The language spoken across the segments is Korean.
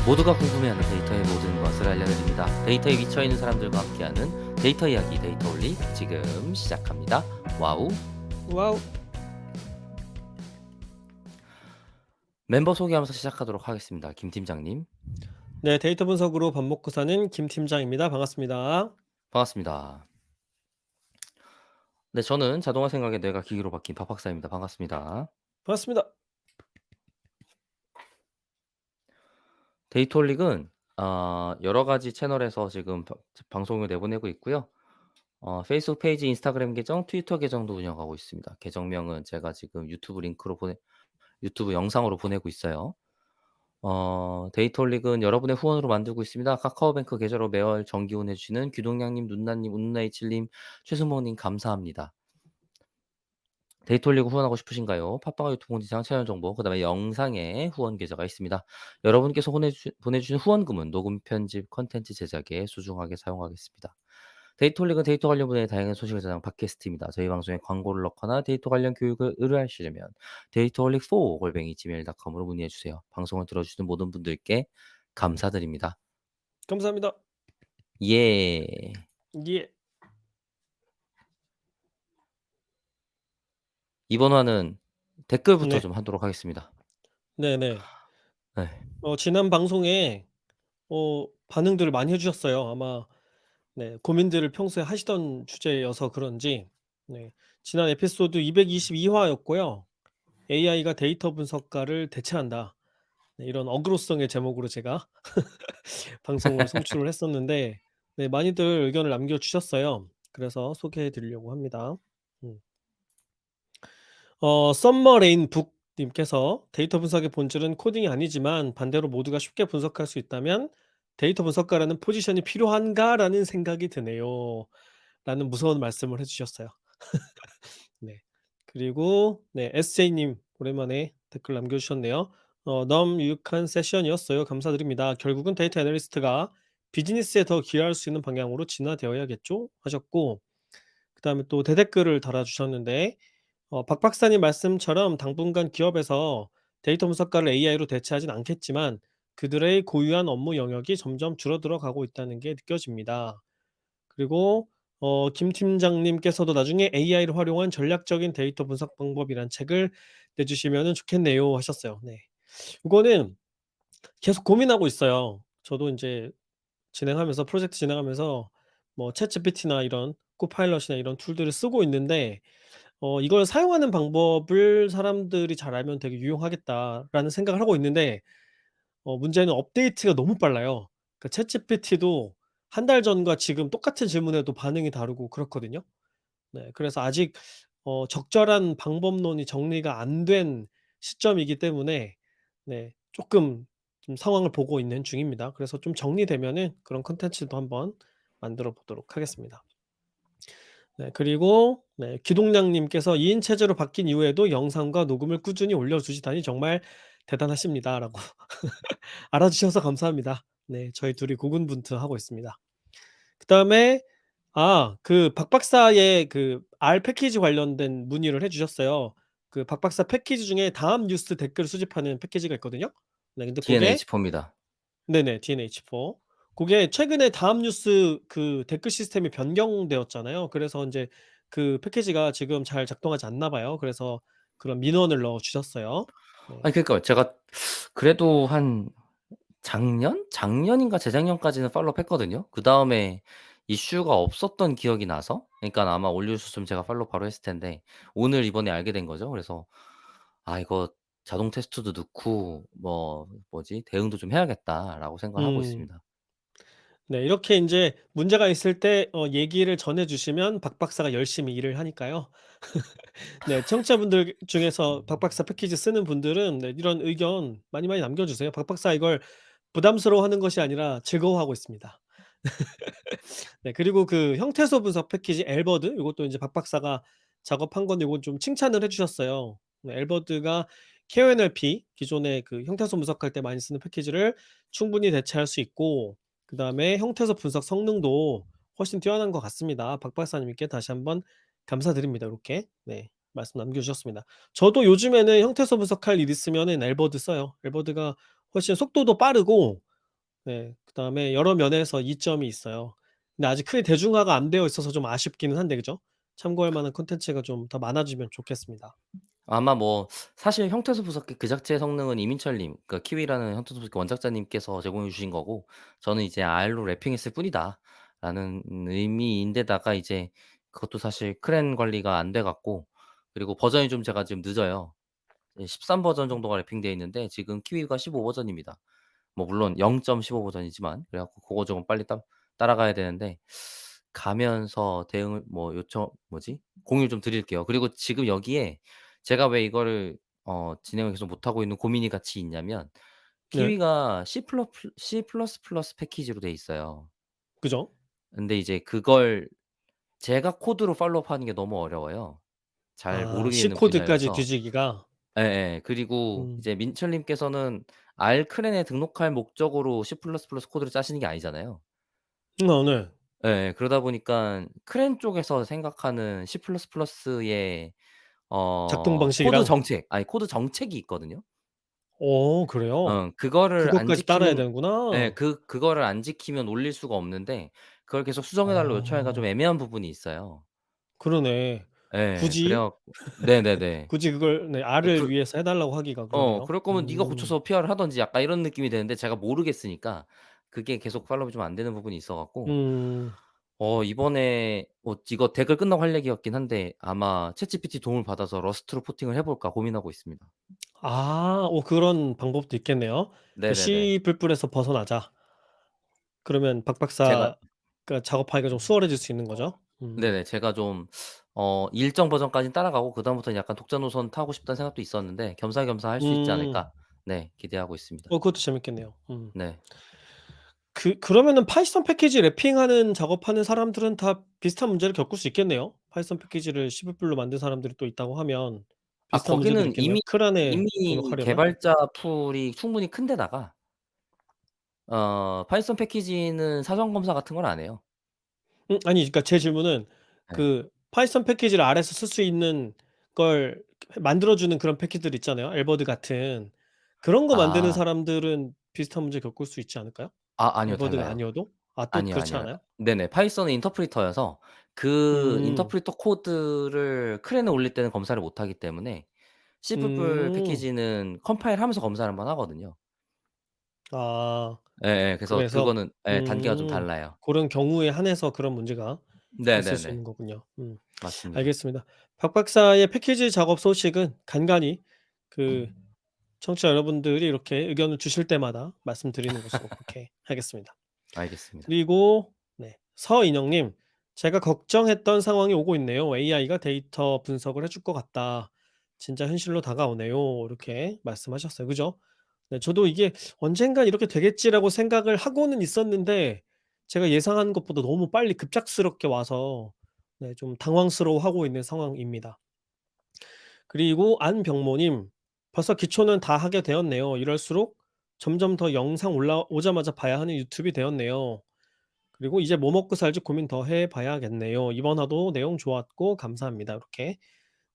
모두가 궁금해하는 데이터의 모든 것을 알려드립니다. 데이터에 미쳐 있는 사람들과 함께하는 데이터 이야기 데이터올리 지금 시작합니다. 와우. 와우. 멤버 소개하면서 시작하도록 하겠습니다. 김 팀장님. 네, 데이터 분석으로 밥 먹고 사는 김 팀장입니다. 반갑습니다. 반갑습니다. 네, 저는 자동화 생각의 뇌가 기기로 바뀐 박 박사입니다. 반갑습니다. 반갑습니다. 데이터올릭은 여러 가지 채널에서 지금 방송을 내보내고 있고요. 페이스북 페이지, 인스타그램 계정, 트위터 계정도 운영하고 있습니다. 계정명은 제가 지금 유튜브 영상으로 보내고 있어요. 데이터올릭은 여러분의 후원으로 만들고 있습니다. 카카오뱅크 계좌로 매월 정기 후원해 주시는 귀동냥님, 눈나님, 운나이칠님, 최승목님 감사합니다. 데이터올릭 후원하고 싶으신가요? 팟빵과 유튜브 공지사항 채널 정보, 그다음에 영상에 후원 계좌가 있습니다. 여러분께서 보내주신 후원금은 녹음, 편집, 콘텐츠 제작에 소중하게 사용하겠습니다. 데이터올릭은 데이터 관련 분야의 다양한 소식을 전하는 팟캐스트입니다. 저희 방송에 광고를 넣거나 데이터 관련 교육을 의뢰하시려면 데이터올릭4@gmail.com으로 문의해 주세요. 방송을 들어주시는 모든 분들께 감사드립니다. 감사합니다. 예. 예. 이번 화는 댓글부터 네. 좀 하도록 하겠습니다. 네네. 네. 지난 방송에 반응들을 많이 해 주셨어요. 아마 네, 고민들을 평소에 하시던 주제여서 그런지 네, 지난 에피소드 222 화였고요. "AI가 데이터 분석가를 대체한다." 네, 이런 어그로성의 제목으로 제가 방송을 송출을 했었는데 네, 많이들 의견을 남겨 주셨어요. 그래서 소개해 드리려고 합니다. 음. 썸머레인 북 님께서 "데이터 분석의 본질은 코딩이 아니지만 반대로 모두가 쉽게 분석할 수 있다면 데이터 분석가라는 포지션이 필요한가?"라는 생각이 드네요. 라는 무서운 말씀을 해 주셨어요. 네. 그리고 네, SJ 님 오랜만에 댓글 남겨 주셨네요. "너무 유익한 세션이었어요. 감사드립니다. 결국은 데이터 애널리스트가 비즈니스에 더 기여할 수 있는 방향으로 진화되어야겠죠?" 하셨고, 그다음에 또 대댓글을 달아 주셨는데 박 박사님 말씀처럼 당분간 기업에서 데이터 분석가를 AI로 대체하진 않겠지만 그들의 고유한 업무 영역이 점점 줄어들어 가고 있다는 게 느껴집니다. 그리고 김 팀장님께서도 나중에 AI를 활용한 전략적인 데이터 분석 방법이란 책을 내주시면은 좋겠네요 하셨어요. 네. 이거는 계속 고민하고 있어요. 저도 인제 진행하면서 프로젝트 진행하면서 뭐 챗GPT나 이런 코파일럿이나 이런 툴들을 쓰고 있는데 이걸 사용하는 방법을 사람들이 잘 알면 되게 유용하겠다라는 생각을 하고 있는데 문제는 업데이트가 너무 빨라요. 그 챗GPT도 한 달 전과 지금 똑같은 질문해도 반응이 다르고 그렇거든요. 네. 그래서 아직 적절한 방법론이 정리가 안 된 시점이기 때문에 네, 쪼끔 좀 상황을 보고 있는 중입니다. 그래서 좀 정리되면은 그런 콘텐츠도 한번 만들어 보도록 하겠습니다. 네, 그리고 네, 기동량 님께서 "2인 체제로 바뀐 이후에도 영상과 녹음을 꾸준히 올려주시다니 정말 대단하십니다."라고 알아주셔서 감사합니다. 네, 저희 둘이 고군분투하고 있습니다. 그다음에 그 박 박사의 그 R 패키지 관련된 문의를 해 주셨어요. 그 박 박사 패키지 중에 다음 뉴스 댓글 수집하는 패키지가 있거든요. 네, 근데 고게 DNH4입니다. 네네, DNH4. 고게 최근에 다음 뉴스 그 댓글 시스템이 변경되었잖아요. 그래서 인제 그 패키지가 지금 잘 작동하지 않나 봐요. 그래서 그런 민원을 넣어 주셨어요. 네. 아니 그러니까 제가 그래도 한 작년인가 재작년까지는 팔로우했거든요. 그다음에 이슈가 없었던 기억이 나서, 그러니까 아마 올려주셨으면 제가 팔로우 바로 했을 텐데 오늘 이번에 알게 된 거죠. 그래서 이거 자동 테스트도 넣고 뭐지 '대응도 좀 해야겠다.'라고 생각을 하고 음. 있습니다. 네. 이렇게 인제 문제가 있을 때 얘기를 전해 주시면 박 박사가 열심히 일을 하니까요. 네. 청취자분들 중에서 박 박사 패키지 쓰는 분들은 네, 이런 의견 많이 많이 남겨 주세요. 박 박사 이걸 부담스러워하는 것이 아니라 즐거워하고 있습니다. 네. 그리고 그 형태소 분석 패키지 엘버드, 요것도 인제 박 박사가 작업한 건데 요건 좀 칭찬을 해 주셨어요. 네, 엘버드가 KONLP 기존에 그 형태소 분석할 때 많이 쓰는 패키지를 충분히 대체할 수 있고, 그다음에 형태소 분석 성능도 훨씬 뛰어난 것 같습니다. 박 박사님께 다시 한번 감사드립니다. 요렇게 네, 말씀 남겨 주셨습니다. 저도 요즘에는 형태소 분석할 일 있으면은 엘버드 써요. 엘버드가 훨씬 속도도 빠르고 네. 그다음에 여러 면에서 이점이 있어요. 근데 아직 크게 대중화가 안 되어 있어서 좀 아쉽기는 한데 그죠? 참고할 만한 콘텐츠가 좀 더 많아지면 좋겠습니다. 아마 뭐 사실 형태소 분석기 그 자체의 성능은 이민철 님, 그러니까 키위라는 형태소 분석기 원작자님께서 제공해 주신 거고, 저는 이제 R로 랩핑했을 뿐이다라는 의미인데다가, 이제 그것도 사실 크랜 관리가 안 돼 갖고, 그리고 버전이 좀 제가 지금 늦어요. 예, 13 버전 정도가 랩핑되어 있는데 지금 키위가 15 버전입니다. 뭐 물론 0.15 버전이지만, 그래 갖고 고거 좀 빨리 따라가야 되는데, 가면서 대응을 뭐 요청 뭐지? 공유 좀 드릴게요. 그리고 지금 여기에 제가 왜 이거를 진행을 계속 못하고 있는 고민이 같이 있냐면, 네. 키위가 C++ 패키지로 돼 있어요. 그죠? 근데 이제 그걸 제가 코드로 팔로우하는 게 너무 어려워요, 잘 아 C 모르겠는 코드까지 분야여서. 뒤지기가. 예예. 그리고 음. 이제 민철 님께서는 R 클랜에 등록할 목적으로 C++ 코드를 짜시는 게 아니잖아요. 네. 예. 그러다 보니깐 크랜 쪽에서 생각하는 C의 작동 코드 방식이랑. 정책, 아니 코드 정책이 있거든요. 그래요? 그거를 안 그것까지 따라야 지키는, 예, 되는구나. 그거를 안 지키면 올릴 수가 없는데, 그걸 계속 수정해 달라고 요청하기가 좀 아 애매한 부분이 있어요. 그러네. 예. 그래 굳이, 갖고 네네네. 굳이 그걸 네 어 R을 그 위해서 해 달라고 하기가 그러네요. 그럴 거면 네가 음. 고쳐서 PR을 하든지, 약간 이런 느낌이 드는데, 제가 모르겠으니까 그게 계속 팔로우가 좀 안 되는 부분이 있어 갖고, 음. 이번에 이거 댓글 끝나고 할 얘기였긴 한데, 아마 챗GPT 도움을 받아서 러스트로 포팅을 해 볼까 고민하고 있습니다. 그런 방법도 있겠네요. 그 네네네. C 에서 벗어나자. 그러면 박 제가 박사가 작업하기가 좀 수월해질 수 있는 거죠. 네네. 제가 좀 일정 버전까지는 따라가고, 그다음부터는 약간 독자 노선 타고 싶다는 생각도 있었는데, 겸사겸사 할 수 있지 음. 않을까, 네, 기대하고 있습니다. 그것도 재밌겠네요. 음. 네. 그러면은 파이썬 패키지 랩핑하는 작업하는 사람들은 다 비슷한 문제를 겪을 수 있겠네요. 파이썬 패키지를 C++ 로 만든 사람들이 또 있다고 하면 아, 비슷한 문제들이 거기는 있겠네요. 클 안에 이미 등록하려면. 개발자 풀이 충분히 큰 데다가, 파이썬 패키지는 사전 검사 같은 걸 안 해요. 아니 그러니까 제 질문은 네. 그 파이썬 패키지를 R에서 쓸 수 있는 걸 만들어 주는 그런 패키지들 있잖아요. 엘버드 같은. 그런 거 만드는 아. 사람들은 비슷한 문제 겪을 수 있지 않을까요? 아니요. 엘버드가 달라요. 아니어도? 또 아니요, 그렇지 아니요. 않아요? 네네. 파이썬은 인터프리터여서 그 음. 인터프리터 코드를 크랜에 올릴 때는 검사를 못 하기 때문에, C++ 음. 패키지는 컴파일하면서 검사를 한번 하거든요. 아. 예예. 그래서 그래서 그거는, 예, 단계가 좀 달라요. 고런 경우에 한해서 그런 문제가 있을 수 네네네. 있는 거군요. 맞습니다. 알겠습니다. 박 박사의 패키지 작업 소식은 간간히 그 청취자 여러분들이 이렇게 의견을 주실 때마다 말씀드리는 것으로 그렇게 하겠습니다. 알겠습니다. 그리고 네 서인영 님, "제가 걱정했던 상황이 오고 있네요. AI가 데이터 분석을 해줄 것 같다. 진짜 현실로 다가오네요." 이렇게 말씀하셨어요. 그죠? 네 저도 이게 '언젠간 이렇게 되겠지.'라고 생각을 하고는 있었는데 제가 예상한 것보다 너무 빨리 급작스럽게 와서 네 좀 당황스러워하고 있는 상황입니다. 그리고 안병모 님, "벌써 기초는 다 하게 되었네요. 이럴수록 점점 더 영상 올라오자마자 봐야 하는 유튜브이 되었네요. 그리고 이제 뭐 먹고 살지 고민 더 해 봐야겠네요. 이번 화도 내용 좋았고 감사합니다." 이렇게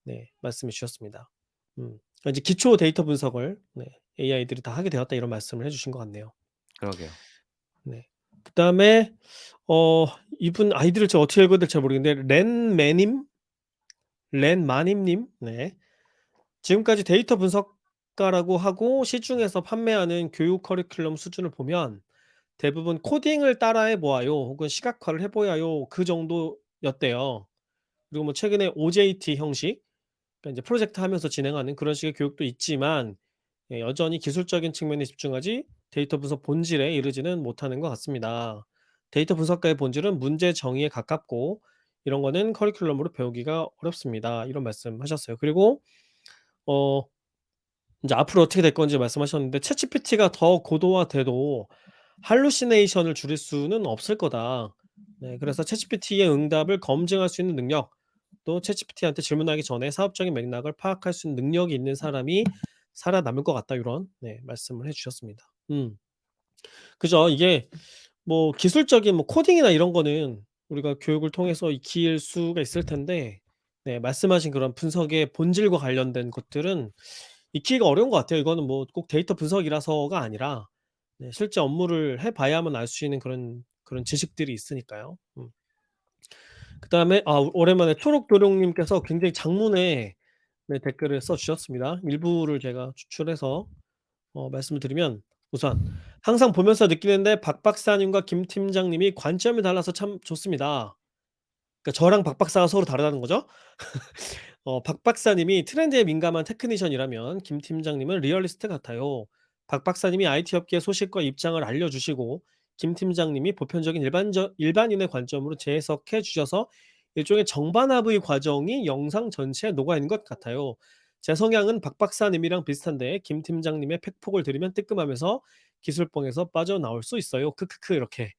네 말씀해 주셨습니다. 그러니까 이제 기초 데이터 분석을 네 AI들이 다 하게 되었다 이런 말씀을 해 주신 것 같네요. 그러게요. 네. 그다음에 어 이분 아이디를 제가 어떻게 읽어야 될지 잘 모르겠는데 렌마님 님 네. "지금까지 데이터 분석가라고 하고 시중에서 판매하는 교육 커리큘럼 수준을 보면 대부분 코딩을 따라해 보아요. 혹은 시각화를 해 보아요. 그 정도였대요. 그리고 뭐 최근에 OJT 형식, 그러니까 이제 프로젝트 하면서 진행하는 그런 식의 교육도 있지만 여전히 기술적인 측면에 집중하지 데이터 분석 본질에 이르지는 못하는 것 같습니다. 데이터 분석가의 본질은 문제 정의에 가깝고 이런 거는 커리큘럼으로 배우기가 어렵습니다." 이런 말씀하셨어요. 그리고 어 인제 앞으로 어떻게 될 건지 말씀하셨는데 "챗GPT가 더 고도화돼도 할루시네이션을 줄일 수는 없을 거다." 네 그래서 "챗GPT의 응답을 검증할 수 있는 능력, 또 챗GPT한테 질문하기 전에 사업적인 맥락을 파악할 수 있는 능력이 있는 사람이 살아남을 것 같다." 요런 네 말씀을 해 주셨습니다. 그죠. 이게 뭐 기술적인 뭐 코딩이나 이런 거는 우리가 교육을 통해서 익힐 수가 있을 텐데 네 말씀하신 그런 분석의 본질과 관련된 것들은 익히기가 어려운 것 같아요. 이거는 뭐 꼭 데이터 분석이라서가 아니라 네 실제 업무를 해 봐야만 알 수 있는 그런 지식들이 있으니까요. 그다음에 오랜만에 초록도룡 님께서 굉장히 장문의 네 댓글을 써 주셨습니다. 일부를 제가 추출해서 말씀을 드리면 우선 "항상 보면서 느끼는데 박 박사님과 김 팀장님이 관점이 달라서 참 좋습니다." 그러니까 저랑 박 박사가 서로 다르다는 거죠. 박 박사님이 트렌드에 민감한 테크니션이라면 김 팀장님은 리얼리스트 같아요. 박 박사님이 IT 업계 소식과 입장을 알려주시고 김 팀장님이 보편적인 일반인의 관점으로 재해석해 주셔서 일종의 정반합의 과정이 영상 전체에 녹아 있는 것 같아요. 제 성향은 박 박사님이랑 비슷한데 김 팀장님의 팩폭을 들으면 뜨끔하면서 기술봉에서 빠져나올 수 있어요. 크크크 이렇게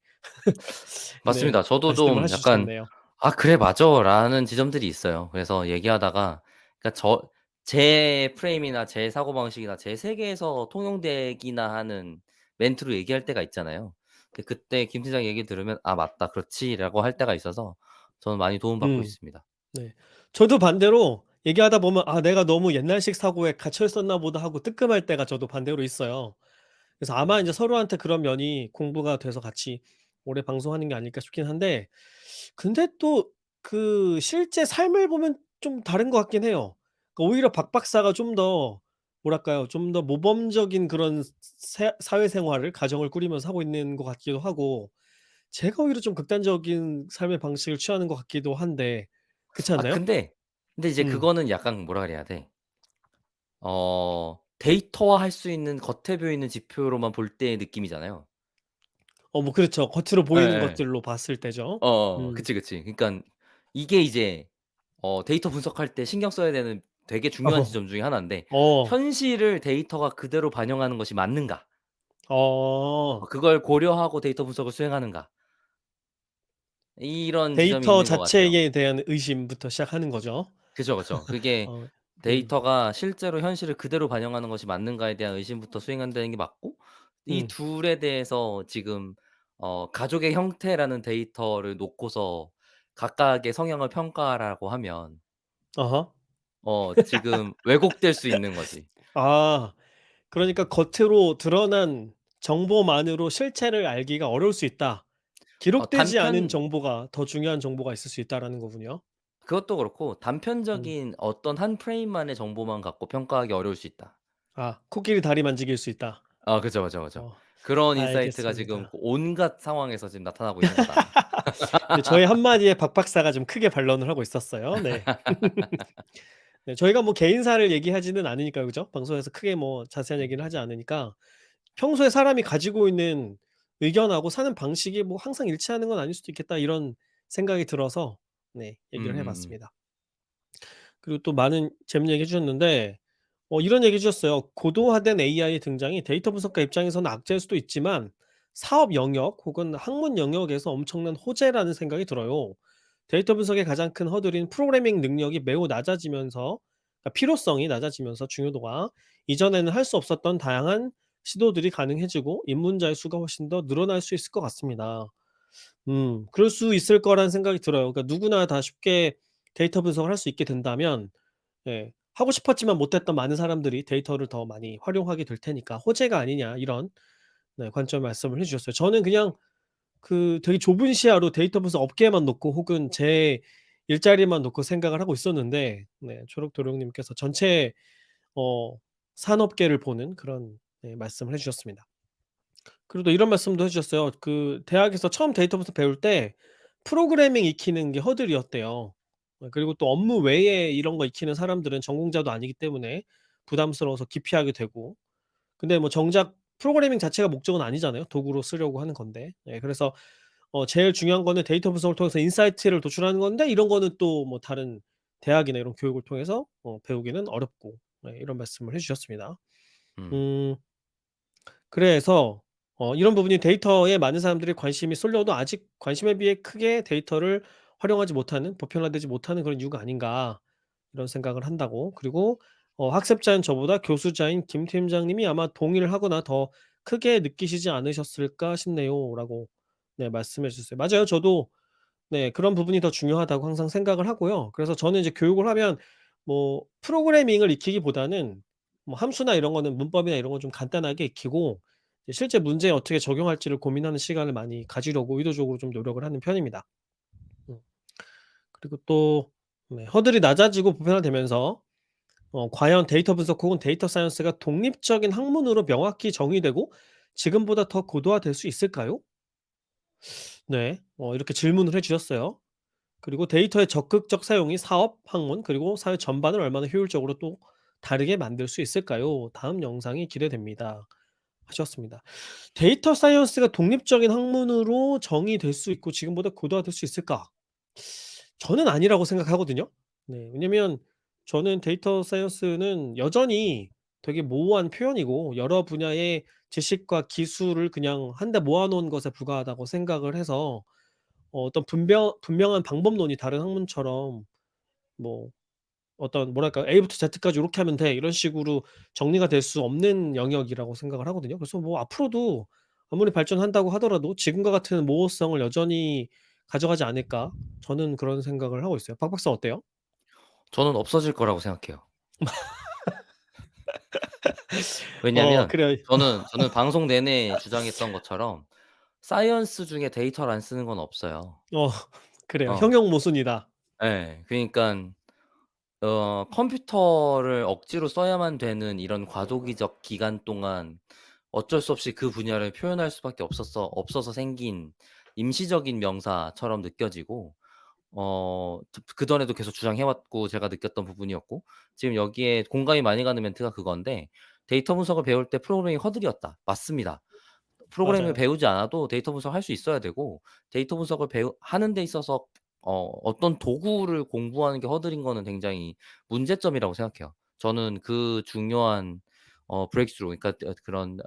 네 맞습니다. 저도 말씀을 좀 약간 하시셨네요. '아 그래 맞아.'라는 지점들이 있어요. 그래서 얘기하다가 그러니까 제 프레임이나 제 사고방식이나 제 세계에서 통용되기나 하는 멘트로 얘기할 때가 있잖아요. 그때 김 팀장 얘기 들으면 '아 맞다. 그렇지.'라고 할 때가 있어서 저는 많이 도움받고 음. 있습니다. 네. 저도 반대로 얘기하다 보면 '아 내가 너무 옛날식 사고에 갇혀 있었나 보다.' 하고 뜨끔할 때가 저도 반대로 있어요. 그래서 아마 인제 서로한테 그런 면이 공부가 돼서 같이 오래 방송하는 게 아닐까 싶긴 한데 근데 또 그 실제 삶을 보면 좀 다른 것 같긴 해요. 그러니까 오히려 박 박사가 좀 더 뭐랄까요? 좀 더 모범적인 그런 사회생활을 가정을 꾸리면서 하고 있는 것 같기도 하고 제가 오히려 좀 극단적인 삶의 방식을 취하는 것 같기도 한데 그렇지 아 않나요? 근데 이제 음. 그거는 약간 뭐라 그래야 돼. 데이터화할 수 있는 겉에 보이는 지표로만 볼 때의 느낌이잖아요. 뭐 그렇죠. 겉으로 보이는 예예. 것들로 봤을 때죠. 음. 그치, 그치. 그러니깐 이게 이제 데이터 분석할 때 신경 써야 되는 되게 중요한 어. 지점 중에 하나인데 어. 현실을 데이터가 그대로 반영하는 것이 맞는가? 어. 그걸 고려하고 데이터 분석을 수행하는가? 이런 지점이 데이터 있는 것 같아요. 자체에 대한 의심부터 시작하는 거죠. 그죠, 그죠. 그게 어. 음. 데이터가 실제로 현실을 그대로 반영하는 것이 맞는가에 대한 의심부터 수행한다는 게 맞고 이 음. 둘에 대해서 지금 가족의 형태라는 데이터를 놓고서 각각의 성향을 평가하라고 하면 어허. 지금 왜곡될 수 있는 거지. 아. 그러니까 겉으로 드러난 정보만으로 실체를 알기가 어려울 수 있다. 기록되지 않은 단편 정보가 더 중요한 정보가 있을 수 있다라는 거군요. 그것도 그렇고 음. 단편적인 어떤 한 프레임만의 정보만 갖고 평가하기 어려울 수 있다. 코끼리 다리 만지기일 수 있다. 그죠, 그죠, 그죠. 어. 그런 인사이트가 지금 알겠습니다. 온갖 상황에서 지금 나타나고 있는 거다. 네 저의 한마디에 박 박사가 좀 크게 반론을 하고 있었어요. 네. 네 저희가 뭐 개인사를 얘기하지는 않으니까요. 그죠? 방송에서 크게 뭐 자세한 얘기를 하지 않으니까 평소에 사람이 가지고 있는 의견하고 사는 방식이 뭐 항상 일치하는 건 아닐 수도 있겠다 이런 생각이 들어서 네 얘기를 해 음음음. 봤습니다. 그리고 또 많은 재밌는 얘기 해 주셨는데 이런 얘기 해 주셨어요. "고도화된 AI의 등장이 데이터 분석가 입장에서는 악재일 수도 있지만 사업 영역 혹은 학문 영역에서 엄청난 호재라는 생각이 들어요. 데이터 분석의 가장 큰 허들인 프로그래밍 능력이 매우 낮아지면서 그러니까 필요성이 낮아지면서 중요도가 이전에는 할 수 없었던 다양한 시도들이 가능해지고 입문자의 수가 훨씬 더 늘어날 수 있을 것 같습니다." 그럴 수 있을 거라는 생각이 들어요. 그러니까 누구나 다 쉽게 데이터 분석을 할 수 있게 된다면 하고 싶었지만 못했던 많은 사람들이 데이터를 더 많이 활용하게 될 테니까 "호재가 아니냐." 이런 네 관점 말씀을 해 주셨어요. 저는 그냥 그 되게 좁은 시야로 데이터 분석 업계만 놓고 혹은 제 일자리만 놓고 생각을 하고 있었는데 네 초록도룡님께서 전체 어 산업계를 보는 그런 네 말씀을 해 주셨습니다. 그리고 또 이런 말씀도 해 주셨어요. 그 대학에서 처음 데이터 분석 배울 때 프로그래밍 익히는 게 허들이었대요. 그리고 또 업무 외에 이런 거 익히는 사람들은 전공자도 아니기 때문에 부담스러워서 기피하게 되고 근데 뭐 정작 프로그래밍 자체가 목적은 아니잖아요. 도구로 쓰려고 하는 건데. 그래서 제일 중요한 거는 데이터 분석을 통해서 인사이트를 도출하는 건데 이런 거는 또 뭐 다른 대학이나 이런 교육을 통해서 배우기는 어렵고 이런 말씀을 해 주셨습니다. 음. 음 그래서 이런 부분이 데이터에 많은 사람들이 관심이 쏠려도 아직 관심에 비해 크게 데이터를 활용하지 못하는 보편화되지 못하는 그런 이유가 아닌가 이런 생각을 한다고. 그리고 "학습자인 저보다 교수자인 김 팀장님이 아마 동의를 하거나 더 크게 느끼시지 않으셨을까 싶네요."라고 네 말씀해 주셨어요. 맞아요. 저도 네 그런 부분이 더 중요하다고 항상 생각을 하고요. 그래서 저는 이제 교육을 하면 뭐 프로그래밍을 익히기보다는 뭐 함수나 이런 거는 문법이나 이런 건 좀 간단하게 익히고 이제 실제 문제에 어떻게 적용할지를 고민하는 시간을 많이 가지려고 의도적으로 좀 노력을 하는 편입니다. 음. 그리고 또 허들이 낮아지고 보편화되면서 과연 데이터 분석 혹은 데이터 사이언스가 독립적인 학문으로 명확히 정의되고 지금보다 더 고도화될 수 있을까요? 네. 이렇게 질문을 해 주셨어요. 그리고 데이터의 적극적 사용이 사업, 학문 그리고 사회 전반을 얼마나 효율적으로 또 다르게 만들 수 있을까요? 다음 영상이 기대됩니다. 하셨습니다. 데이터 사이언스가 독립적인 학문으로 정의될 수 있고 지금보다 고도화될 수 있을까? 저는 아니라고 생각하거든요. 네. 왜냐면 저는 데이터 사이언스는 여전히 되게 모호한 표현이고 여러 분야의 지식과 기술을 그냥 한데 모아 놓은 것에 불과하다고 생각을 해서 어떤 분명한 방법론이 다른 학문처럼 뭐 어떤 뭐랄까 "A부터 Z까지 요렇게 하면 돼." 이런 식으로 정리가 될 수 없는 영역이라고 생각을 하거든요. 그래서 뭐 앞으로도 아무리 발전한다고 하더라도 '지금과 같은 모호성을 여전히 가져가지 않을까.' 저는 그런 생각을 하고 있어요. 박 박사 어때요? 저는 없어질 거라고 생각해요. 왜냐면 그래요. 저는 방송 내내 주장했던 것처럼 사이언스 중에 데이터를 안 쓰는 건 없어요. 어 그래요. 어. 형용 모순이다. 예. 그러니깐 컴퓨터를 억지로 써야만 되는 이런 과도기적 기간 동안 어쩔 수 없이 그 분야를 표현할 수밖에 없어서 생긴 임시적인 명사처럼 느껴지고 그전에도 계속 주장해 왔고 제가 느꼈던 부분이었고 지금 여기에 공감이 많이 가는 멘트가 그건데 "데이터 분석을 배울 때 프로그래밍이 허들이었다." 맞습니다. 프로그래밍을 맞아요. 배우지 않아도 데이터 분석을 할 수 있어야 되고 데이터 분석을 배우 하는 데 있어서 어떤 도구를 공부하는 게 허들인 거는 굉장히 문제점이라고 생각해요. 저는 그 중요한 브레이크스루 그러니까 그런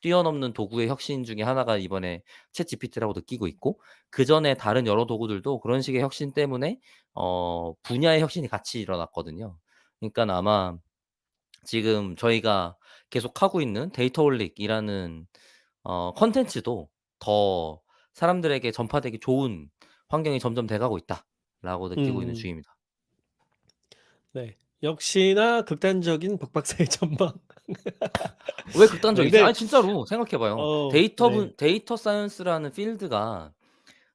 뛰어넘는 도구의 혁신 중에 하나가 이번에 챗GPT라고 느끼고 있고 그전에 다른 여러 도구들도 그런 식의 혁신 때문에 분야의 혁신이 같이 일어났거든요. 그러니깐 아마 지금 저희가 계속하고 있는 데이터홀릭이라는 콘텐츠도 더 사람들에게 전파되기 좋은 환경이 점점 돼 가고 있다라고 느끼고 있는 음 중입니다. 네. 역시나 극단적인 박 박사의 전망. 왜 네 극단적이지? 근데 아니 진짜로 생각해 봐요. 네. 데이터 사이언스라는 필드가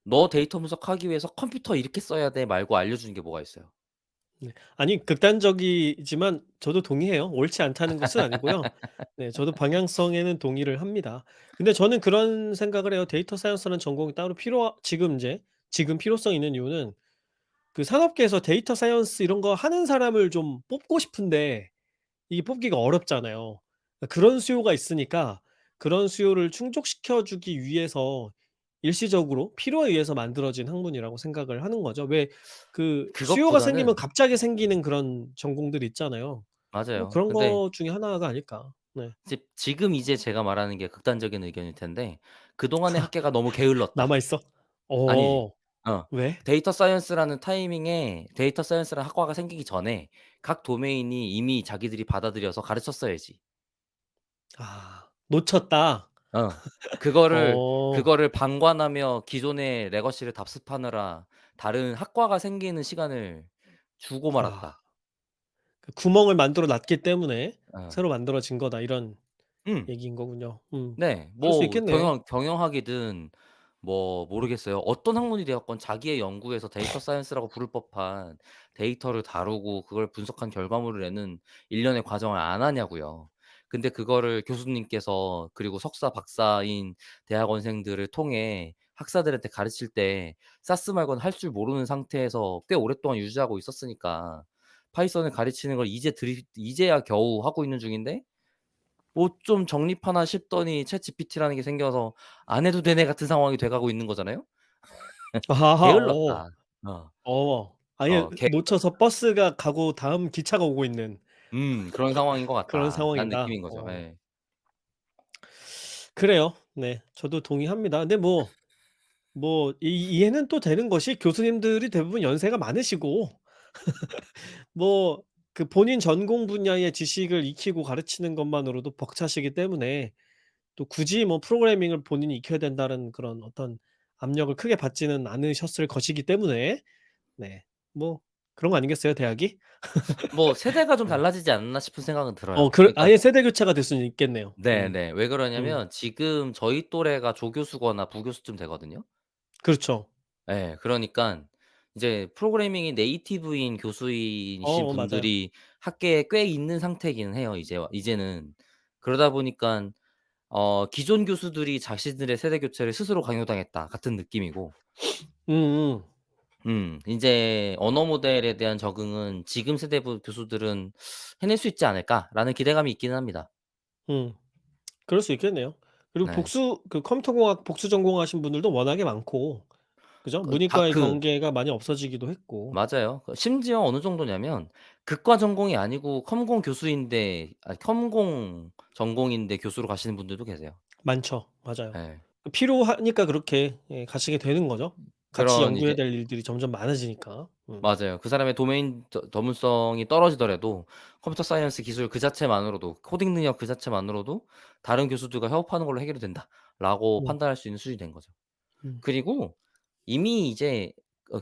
"너 데이터 분석하기 위해서 컴퓨터 이렇게 써야 돼." 말고 알려주는 게 뭐가 있어요? 네. 아니 극단적이지만 저도 동의해요. 옳지 않다는 것은 아니고요. 네 저도 방향성에는 동의를 합니다. 근데 저는 그런 생각을 해요. 데이터 사이언스라는 전공이 따로 지금 필요성이 있는 이유는 그 산업계에서 데이터 사이언스 이런 거 하는 사람을 좀 뽑고 싶은데 이게 뽑기가 어렵잖아요. 그런 수요가 있으니까 그런 수요를 충족시켜 주기 위해서 일시적으로 필요에 의해서 만들어진 학문이라고 생각을 하는 거죠. 왜 그 수요가 생기면 그것보다는 갑자기 생기는 그런 전공들이 있잖아요. 뭐 맞아요. 그런 근데 것 중에 하나가 아닐까. 네. 지금 이제 제가 말하는 게 극단적인 의견일 텐데 "그동안의 학계가 너무 게을렀다." 남아 있어? 아니지. 어. 어. 왜? 데이터 사이언스라는 타이밍에 데이터 사이언스라는 학과가 생기기 전에 각 도메인이 이미 자기들이 받아들여서 가르쳤어야지. 놓쳤다. 어. 그거를 어. 그거를 방관하며 기존의 레거시를 답습하느라 다른 학과가 생기는 시간을 주고 아. 말았다. 그 구멍을 만들어 놨기 때문에 어. 새로 만들어진 거다 이런 음. 얘기인 거군요. 네. 그럴 수 뭐 있겠네요. 경영학이든 뭐 모르겠어요. 어떤 학문이 되었건 자기의 연구에서 데이터 사이언스라고 부를 법한 데이터를 다루고 그걸 분석한 결과물을 내는 일련의 과정을 안 하냐고요. 근데 그거를 교수님께서 그리고 석사, 박사인 대학원생들을 통해 학사들한테 가르칠 때 사스 말고는 할 줄 모르는 상태에서 꽤 오랫동안 유지하고 있었으니까 파이썬을 가르치는 걸 이제야 겨우 하고 있는 중인데 뭐 좀 정립하나 싶더니 챗GPT라는 게 생겨서 안 해도 되네 같은 상황이 돼 가고 있는 거잖아요. 아하. 게을렀다. 어. 아예 게을렀다. 놓쳐서 버스가 가고 다음 기차가 오고 있는 그런 상황인 것 그런 같다라는 상황이다. 느낌인 거죠. 예. 그래요. 네. 저도 동의합니다. 근데 이해는 또 되는 것이 교수님들이 대부분 연세가 많으시고 뭐 그 본인 전공 분야의 지식을 익히고 가르치는 것만으로도 벅차시기 때문에 또 굳이 뭐 프로그래밍을 본인이 익혀야 된다는 그런 어떤 압력을 크게 받지는 않으셨을 것이기 때문에 네 뭐 그런 거 아니겠어요 대학이? 뭐 세대가 좀 네. 달라지지 않나 싶은 생각은 들어요. 그러니까 아예 세대 교체가 될 수는 있겠네요. 네네. 왜 음. 그러냐면 지금 저희 또래가 조교수거나 부교수쯤 되거든요. 그렇죠. 예. 그러니깐 이제 프로그래밍이 네이티브인 교수이신 맞아요. 분들이 학계에 꽤 있는 상태이기는 해요 이제는. 그러다 보니깐 기존 교수들이 자신들의 세대 교체를 스스로 강요당했다 같은 느낌이고 음음. 인제 '언어 모델에 대한 적응은 지금 세대 교수들은 해낼 수 있지 않을까.'라는 기대감이 있기는 합니다. 음. 그럴 수 있겠네요. 그리고 네. 컴퓨터 공학 복수 전공하신 분들도 워낙에 많고 그죠? 그 다 문이과의 그 경계가 많이 없어지기도 했고. 맞아요. 심지어 어느 정도냐면 그과 전공이 아니고 컴공 교수인데 컴공 전공인데 교수로 가시는 분들도 계세요. 많죠. 맞아요. 예. 필요하니까 그렇게 가시게 되는 거죠. 같이 그런 연구해야 이제 될 일들이 점점 많아지니까. 맞아요. 그 사람의 도메인 전문성이 떨어지더라도 컴퓨터 사이언스 기술 그 자체만으로도 코딩 능력 그 자체만으로도 '다른 교수들과 협업하는 걸로 해결이 된다.'라고 음. 판단할 수 있는 수준이 된 거죠. 음. 그리고 이미 이제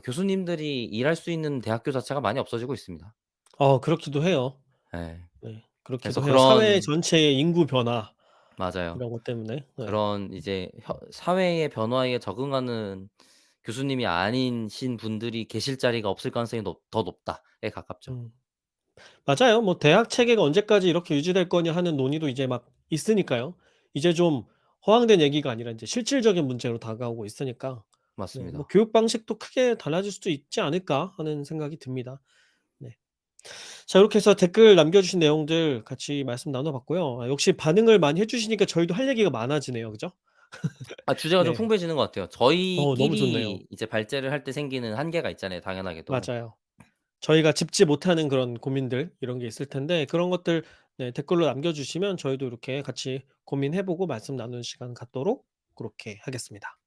교수님들이 일할 수 있는 대학교 자체가 많이 없어지고 있습니다. 그렇기도 해요. 예. 네. 그래서 그렇기도 해요. 사회 그런 전체의 인구 변화 맞아요. 이런 것 때문에. 네. 그런 이제 사회의 변화에 적응하는 교수님이 아니신 분들이 계실 자리가 없을 가능성이 더 높다에 가깝죠. 음. 맞아요. 뭐 "대학 체계가 언제까지 이렇게 유지될 거냐." 하는 논의도 이제 막 있으니까요. 이제 좀 허황된 얘기가 아니라 인제 실질적인 문제로 다가오고 있으니까 네 뭐 맞습니다. '교육 방식도 크게 달라질 수도 있지 않을까.' 하는 생각이 듭니다. 네. 자 이렇게 해서 댓글 남겨 주신 내용들 같이 말씀 나눠 봤고요. 역시 반응을 많이 해 주시니까 저희도 할 얘기가 많아지네요. 그죠? 주제가 좀 네. 풍부해지는 것 같아요. 너무 좋네요. 저희끼리 이제 발제를 할 때 생기는 한계가 있잖아요, 당연하게도. 맞아요. 저희가 짚지 못하는 그런 고민들 이런 게 있을 텐데 그런 것들 네 댓글로 남겨 주시면 저희도 이렇게 같이 고민해 보고 말씀 나누는 시간 갖도록 그렇게 하겠습니다.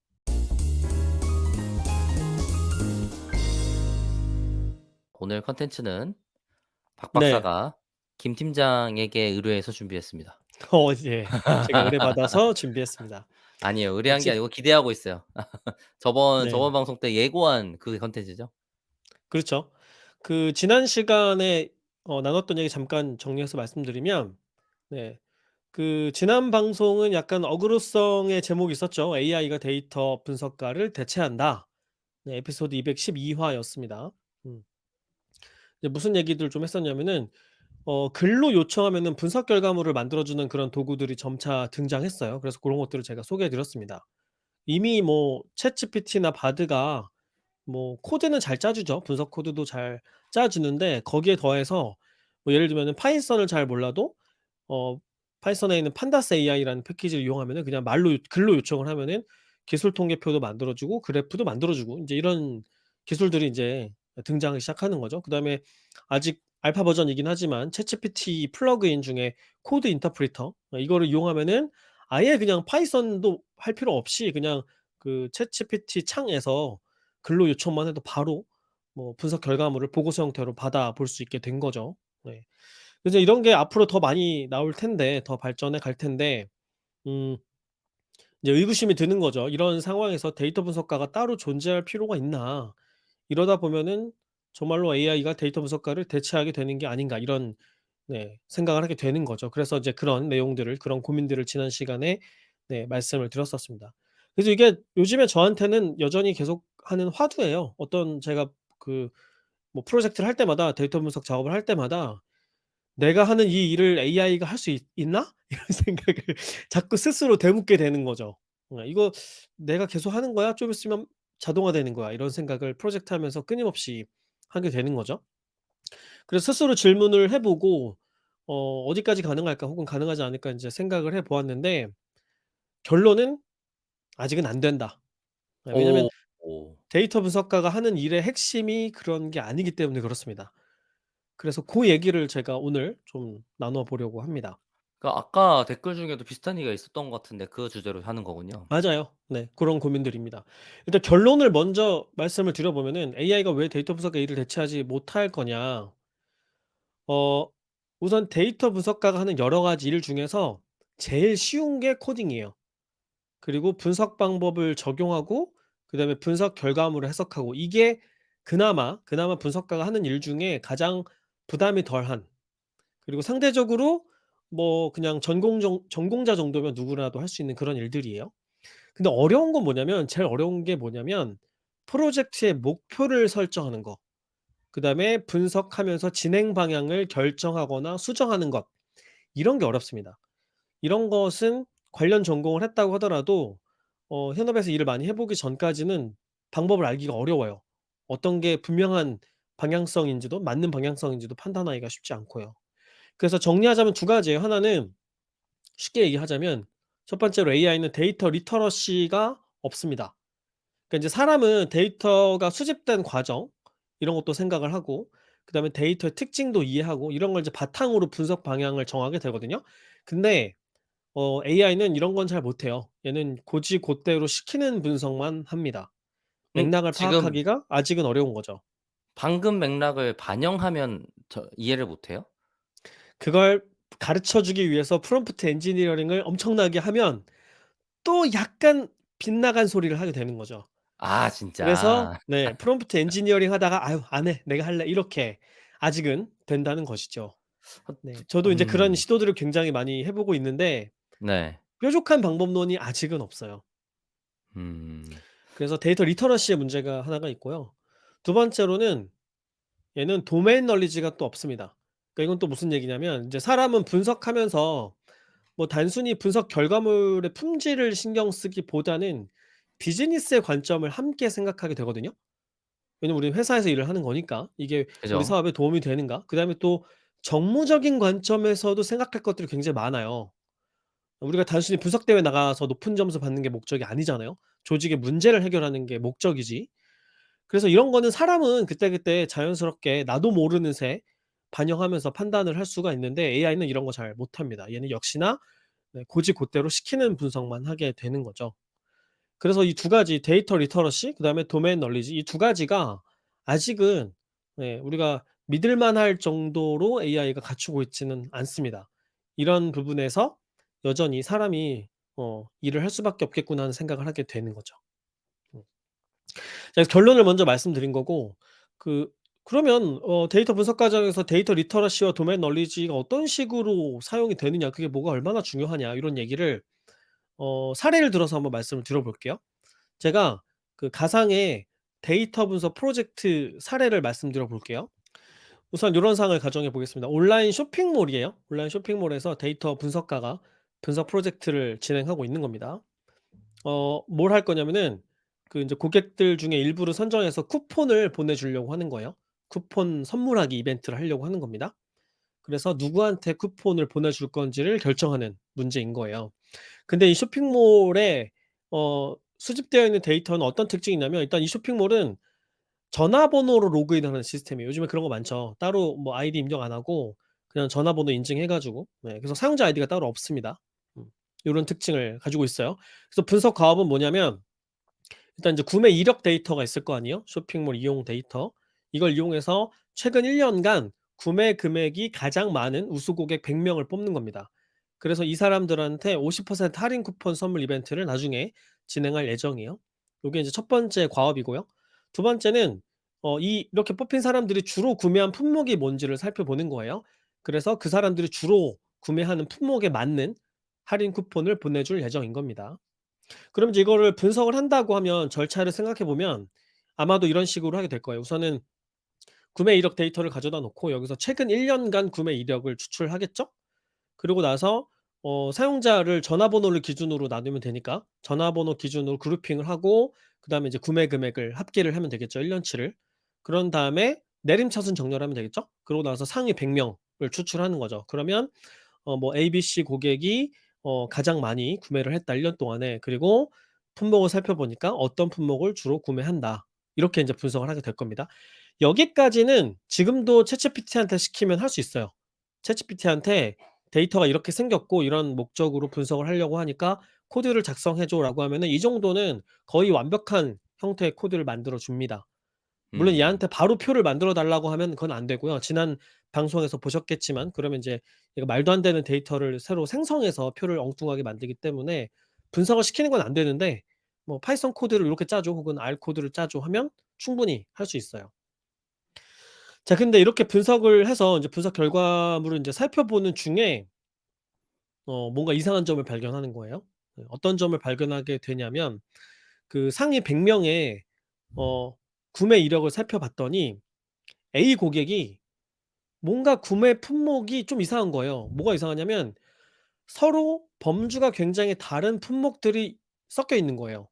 오늘 콘텐츠는 박 네. 박사가 김 팀장에게 의뢰해서 준비했습니다. 예. 제가 의뢰받아서 준비했습니다. 아니에요. 네 의뢰한 게 아니고 기대하고 있어요. 저번 네. 방송 때 예고한 그 콘텐츠죠. 그렇죠. 그 지난 시간에 나눴던 얘기 잠깐 정리해서 말씀드리면 네 그 지난 방송은 약간 어그로성의 제목이 있었죠. "AI가 데이터 분석가를 대체한다." 네 에피소드 212 화였습니다. 음. 이제 무슨 얘기들 좀 했었냐면은 글로 요청하면은 분석 결과물을 만들어 주는 그런 도구들이 점차 등장했어요. 그래서 고런 것들을 제가 소개해 드렸습니다. 이미 뭐 챗GPT나 바드가 뭐 코드는 잘 짜 주죠. 분석 코드도 잘 짜 주는데 거기에 더해서 뭐 예를 들면은 파이썬을 잘 몰라도 어 파이썬에 있는 판다스 AI라는 패키지를 이용하면은 그냥 말로 글로 요청을 하면은 기술 통계표도 만들어 주고 그래프도 만들어 주고 인제 이런 기술들이 인제 등장하기 시작하는 거죠. 그다음에 아직 알파 버전이긴 하지만 챗GPT 플러그인 중에 코드 인터프리터 이거를 이용하면은 아예 그냥 파이썬도 할 필요 없이 그냥 그 챗GPT 창에서 글로 요청만 해도 바로 뭐 분석 결과물을 보고서 형태로 받아볼 수 있게 된 거죠. 네. 그래서 이런 게 앞으로 더 많이 나올 텐데 더 발전해 갈 텐데 음 이제 의구심이 드는 거죠. '이런 상황에서 데이터 분석가가 따로 존재할 필요가 있나? 이러다 보면은 정말로 AI가 데이터 분석가를 대체하게 되는 게 아닌가?' 이런 네 생각을 하게 되는 거죠. 그래서 이제 그런 내용들을 그런 고민들을 지난 시간에 네 말씀을 드렸었습니다. 그래서 이게 요즘에 저한테는 여전히 계속하는 화두예요. 어떤 제가 그 뭐 프로젝트를 할 때마다 데이터 분석 작업을 할 때마다 '내가 하는 이 일을 AI가 할 수 있나?' 이런 생각을 자꾸 스스로 되묻게 되는 거죠. '이거 내가 계속 하는 거야? 좀 있으면 자동화되는 거야.' 이런 생각을 프로젝트 하면서 끊임없이 하게 되는 거죠. 그래서 스스로 질문을 해 보고 '어디까지 가능할까?' 혹은 '가능하지 않을까?' 인제 생각을 해 보았는데 결론은 '아직은 안 된다.' 왜냐면 오. 오. 데이터 분석가가 하는 일의 핵심이 그런 게 아니기 때문에 그렇습니다. 그래서 고 얘기를 제가 오늘 좀 나눠 보려고 합니다. 아까 댓글 중에도 비슷한 얘기가 있었던 것 같은데 그 주제로 하는 거군요. 맞아요. 네. 고런 고민들입니다. 일단 결론을 먼저 말씀을 드려 보면은 "AI가 왜 데이터 분석의 일을 대체하지 못할 거냐." 어 우선 데이터 분석가가 하는 여러 가지 일 중에서 제일 쉬운 게 코딩이에요. 그리고 분석 방법을 적용하고 그다음에 분석 결과물을 해석하고 이게 그나마 분석가가 하는 일 중에 가장 부담이 덜한, 그리고 상대적으로 뭐 그냥 전공자 정도면 누구라도 할 수 있는 그런 일들이에요. 근데 어려운 건 뭐냐면, 제일 어려운 게 뭐냐면 프로젝트의 목표를 설정하는 거, 그다음에 분석하면서 진행 방향을 결정하거나 수정하는 것, 이런 게 어렵습니다. 이런 것은 관련 전공을 했다고 하더라도 현업에서 일을 많이 해 보기 전까지는 방법을 알기가 어려워요. 어떤 게 분명한 방향성인지도, 맞는 방향성인지도 판단하기가 쉽지 않고요. 그래서 정리하자면 두 가지예요. 하나는 쉽게 얘기하자면, 첫 번째로 AI는 데이터 리터러시가 없습니다. 그러니까 인제 사람은 데이터가 수집된 과정, 이런 것도 생각을 하고, 그다음에 데이터의 특징도 이해하고, 이런 걸 이제 바탕으로 분석 방향을 정하게 되거든요. 근데 AI는 이런 건 잘 못해요. 얘는 고지고대로 시키는 분석만 합니다. 맥락을 지금 파악하기가 아직은 어려운 거죠. 방금 맥락을 반영하면 이해를 못 해요? 그걸 가르쳐 주기 위해서 프롬프트 엔지니어링을 엄청나게 하면 또 약간 빗나간 소리를 하게 되는 거죠. 아 그래서 진짜. 네, 프롬프트 엔지니어링 하다가 '아유 안 해. 내가 할래.' 이렇게 아직은 된다는 것이죠. 네. 저도 인제 그런 음. 시도들을 굉장히 많이 해 보고 있는데 네. 뾰족한 방법론이 아직은 없어요. 음. 그래서 데이터 리터러시의 문제가 하나가 있고요. 두 번째로는 얘는 도메인 널리지가 또 없습니다. 그러니까 이건 또 무슨 얘기냐면, 인제 사람은 분석하면서 뭐 단순히 분석 결과물의 품질을 신경 쓰기보다는 비즈니스의 관점을 함께 생각하게 되거든요. 왜냐면 우리는 회사에서 일을 하는 거니까. 이게 우리 그죠. 사업에 도움이 되는가? 그다음에 또 정무적인 관점에서도 생각할 것들이 굉장히 많아요. 우리가 단순히 분석대회 나가서 높은 점수 받는 게 목적이 아니잖아요. 조직의 문제를 해결하는 게 목적이지. 그래서 이런 거는 사람은 그때그때 자연스럽게 나도 모르는 새 반영하면서 판단을 할 수가 있는데, AI는 이런 거 잘 못합니다. 얘는 역시나 네, 고지고대로 시키는 분석만 하게 되는 거죠. 그래서 이 두 가지, 데이터 리터러시 그다음에 도메인 널리지, 이 두 가지가 아직은 네, 우리가 믿을 만할 정도로 AI가 갖추고 있지는 않습니다. 이런 부분에서 여전히 사람이 '일을 할 수밖에 없겠구나.' 하는 생각을 하게 되는 거죠. 음. 자, 결론을 먼저 말씀드린 거고, 그 그러면 데이터 분석 과정에서 데이터 리터러시와 도메인 널리지가 어떤 식으로 사용이 되느냐, 그게 뭐가 얼마나 중요하냐, 이런 얘기를 사례를 들어서 한번 말씀을 드려 볼게요. 제가 그 가상의 데이터 분석 프로젝트 사례를 말씀드려 볼게요. 우선 요런 상황을 가정해 보겠습니다. 온라인 쇼핑몰이에요. 온라인 쇼핑몰에서 데이터 분석가가 분석 프로젝트를 진행하고 있는 겁니다. 뭘 할 거냐면은 그 인제 고객들 중에 일부를 선정해서 쿠폰을 보내주려고 하는 거예요. 쿠폰 선물하기 이벤트를 하려고 하는 겁니다. 그래서 누구한테 쿠폰을 보내줄 건지를 결정하는 문제인 거예요. 근데 이 쇼핑몰에 수집되어 있는 데이터는 어떤 특징이 있냐면, 일단 이 쇼핑몰은 전화번호로 로그인하는 시스템이에요. 요즘에 그런 거 많죠. 따로 뭐 아이디 입력 안 하고 그냥 전화번호 인증해 가지고, 네, 그래서 사용자 아이디가 따로 없습니다. 음. 요런 특징을 가지고 있어요. 그래서 분석 과업은 뭐냐면, 일단 이제 구매 이력 데이터가 있을 거 아니에요. 쇼핑몰 이용 데이터. 이걸 이용해서 최근 1 년간 구매 금액이 가장 많은 우수 고객 100 명을 뽑는 겁니다. 그래서 이 사람들한테 50% 할인 쿠폰 선물 이벤트를 나중에 진행할 예정이에요. 요게 이제 첫 번째 과업이고요. 두 번째는 이렇게 뽑힌 사람들이 주로 구매한 품목이 뭔지를 살펴보는 거예요. 그래서 그 사람들이 주로 구매하는 품목에 맞는 할인 쿠폰을 보내줄 예정인 겁니다. 그럼 이제 이거를 분석을 한다고 하면 절차를 생각해 보면 아마도 이런 식으로 하게 될 거예요. 우선은 구매 이력 데이터를 가져다 놓고 여기서 최근 1 년간 구매 이력을 추출하겠죠? 그러고 나서 사용자를 전화번호를 기준으로 나누면 되니까 전화번호 기준으로 그룹핑을 하고, 그다음에 이제 구매 금액을 합계를 하면 되겠죠, 1 년치를. 그런 다음에 내림차순 정렬하면 되겠죠? 그러고 나서 상위 100 명을 추출하는 거죠. 그러면 뭐 ABC 고객이 가장 많이 구매를 했다, 1년 동안에. 그리고 품목을 살펴보니까 어떤 품목을 주로 구매한다. 이렇게 인제 분석을 하게 될 겁니다. 여기까지는 지금도 챗GPT한테 시키면 할 수 있어요. 챗GPT한테 "데이터가 이렇게 생겼고 이런 목적으로 분석을 하려고 하니까 코드를 작성해 줘."라고 하면은 이 정도는 거의 완벽한 형태의 코드를 만들어 줍니다. 물론 음. 얘한테 바로 표를 만들어 달라고 하면 그건 안 되고요. 지난 방송에서 보셨겠지만, 그러면 인제 얘가 말도 안 되는 데이터를 새로 생성해서 표를 엉뚱하게 만들기 때문에 분석을 시키는 건 안 되는데, 뭐 파이썬 코드를 요렇게 짜 줘 혹은 R 코드를 짜 줘 하면 충분히 할 수 있어요. 자 근데 이렇게 분석을 해서 인제 분석 결과물을 인제 살펴보는 중에 뭔가 이상한 점을 발견하는 거예요. 어떤 점을 발견하게 되냐면 그 상위 100 명의 어 구매 이력을 살펴봤더니 A 고객이 뭔가 구매 품목이 좀 이상한 거예요. 뭐가 이상하냐면 서로 범주가 굉장히 다른 품목들이 섞여 있는 거예요.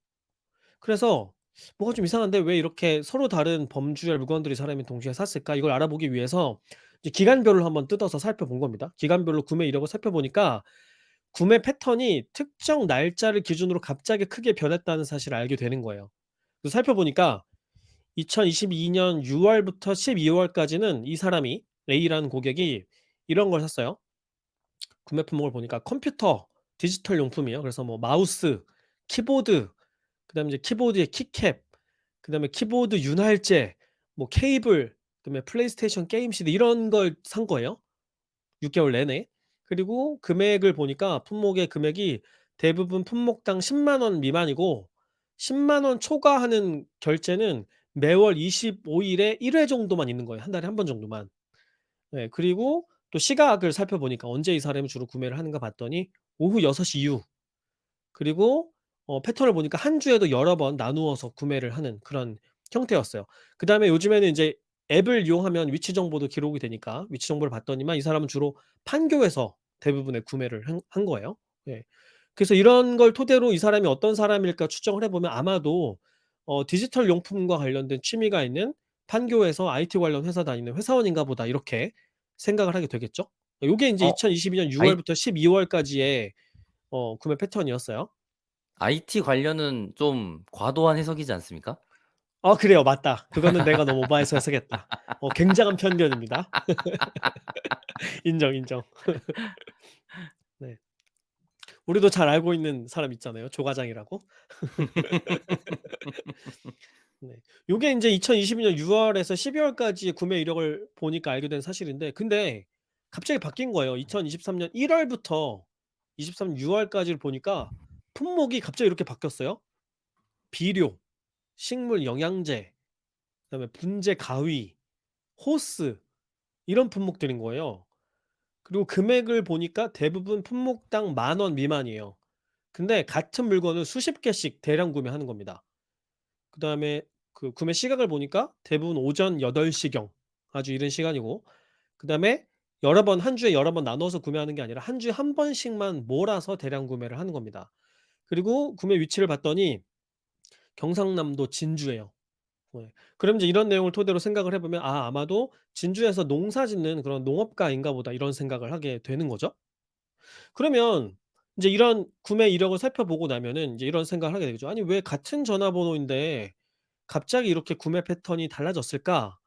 그래서 '뭐가 좀 이상한데 왜 이렇게 서로 다른 범주의 물건들이 사람이 동시에 샀을까?' 이걸 알아보기 위해서 이제 기간별로 한번 뜯어서 살펴본 겁니다. 기간별로 구매 이력을 살펴보니까 구매 패턴이 특정 날짜를 기준으로 갑자기 크게 변했다는 사실을 알게 되는 거예요. 그래서 살펴보니까 2022년 6 월부터 12 월까지는 이 사람이 A라는 고객이 이런 걸 샀어요. 구매 품목을 보니까 컴퓨터 디지털 용품이에요. 그래서 뭐 마우스, 키보드, 그다음에 이제 키보드의 키캡, 그다음에 키보드 윤활제, 뭐 케이블, 그다음에 플레이스테이션 게임 CD 이런 걸 산 거예요, 6 개월 내내. 그리고 금액을 보니까 품목의 금액이 대부분 품목당 1 0원 미만이고 1 0원 초과하는 결제는 매월 25 일에 1회 정도만 있는 거예요. 한 달에 한 번 정도만. 네. 그리고 또 시각을 살펴보니까 언제 이 사람이 주로 구매를 하는가 봤더니 오후 6시 이후, 그리고 패턴을 보니까 한 주에도 여러 번 나누어서 구매를 하는 그런 형태였어요. 그다음에 요즘에는 인제 앱을 이용하면 위치 정보도 기록이 되니까 위치 정보를 봤더니만 이 사람은 주로 판교에서 대부분의 구매를 한 거예요. 예. 그래서 이런 걸 토대로 '이 사람이 어떤 사람일까?' 추정을 해 보면 아마도 디지털 용품과 관련된 취미가 있는 판교에서 IT 관련 회사 다니는 회사원인가 보다 이렇게 생각을 하게 되겠죠. 요게 인제 어 2022년 6 아이 월부터 12 월까지의 구매 패턴이었어요. IT 관련은 좀 과도한 해석이지 않습니까? 그래요. 맞다. 그거는 내가 너무 오버해서 해석했다. 굉장한 편견입니다. 인정, 인정. 네. 우리도 잘 알고 있는 사람 있잖아요, 조 과장이라고. 네. 요게 인제 2022년 6 월에서 12 월까지의 구매 이력을 보니까 알게 된 사실인데 근데 갑자기 바뀐 거예요. 2023년 1 월부터 23년 6 월까지를 보니까 품목이 갑자기 이렇게 바뀌었어요. 비료, 식물 영양제, 그다음에 분재 가위, 호스 이런 품목들인 거예요. 그리고 금액을 보니까 대부분 품목당 10,000원 미만이에요. 근데 같은 물건을 수십 개씩 대량 구매하는 겁니다. 그다음에 그 구매 시각을 보니까 대부분 오전 8 시경, 아주 이른 시간이고, 그다음에 여러 번 한 주에 여러 번 나눠서 구매하는 게 아니라 한 주에 한 번씩만 몰아서 대량 구매를 하는 겁니다. 그리고 구매 위치를 봤더니 경상남도 진주예요. 네. 그럼 이제 이런 내용을 토대로 생각을 해 보면 '아 아마도 진주에서 농사 짓는 그런 농업가인가 보다.' 이런 생각을 하게 되는 거죠. 그러면 인제 이런 구매 이력을 살펴보고 나면은 인제 이런 생각을 하게 되겠죠. '아니 왜 같은 전화번호인데 갑자기 이렇게 구매 패턴이 달라졌을까?'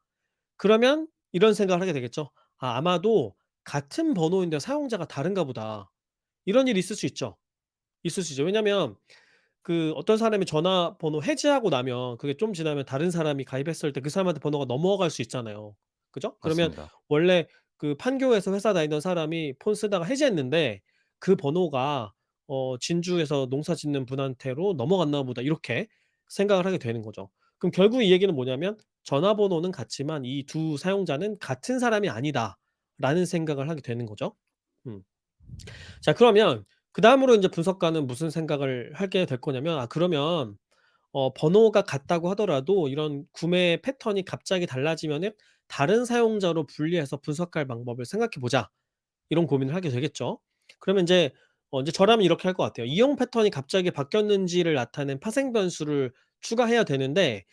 그러면 이런 생각을 하게 되겠죠. '아 아마도 같은 번호인데 사용자가 다른가 보다.' 이런 일이 있을 수 있죠. 있을 수 있죠. 왜냐면 그 어떤 사람이 전화번호 해지하고 나면 그게 좀 지나면 다른 사람이 가입했을 때 그 사람한테 번호가 넘어갈 수 있잖아요. 그죠? 그러면 맞습니다. 원래 그 판교에서 회사 다니던 사람이 폰 쓰다가 해지했는데 그 번호가 '진주에서 농사 짓는 분한테로 넘어갔나 보다.' 이렇게 생각을 하게 되는 거죠. 그럼 결국 이 얘기는 뭐냐면 '전화번호는 같지만 이 두 사용자는 같은 사람이 아니다.'라는 생각을 하게 되는 거죠. 음. 자 그러면 그다음으로 인제 분석가는 무슨 생각을 하게 될 거냐면 그러면 번호가 같다고 하더라도 이런 구매 패턴이 갑자기 달라지면은 '다른 사용자로 분리해서 분석할 방법을 생각해 보자.' 이런 고민을 하게 되겠죠. 그러면 인제 저라면 이렇게 할 것 같아요. 이용 패턴이 갑자기 바뀌었는지를 나타낸 파생 변수를 추가해야 되는데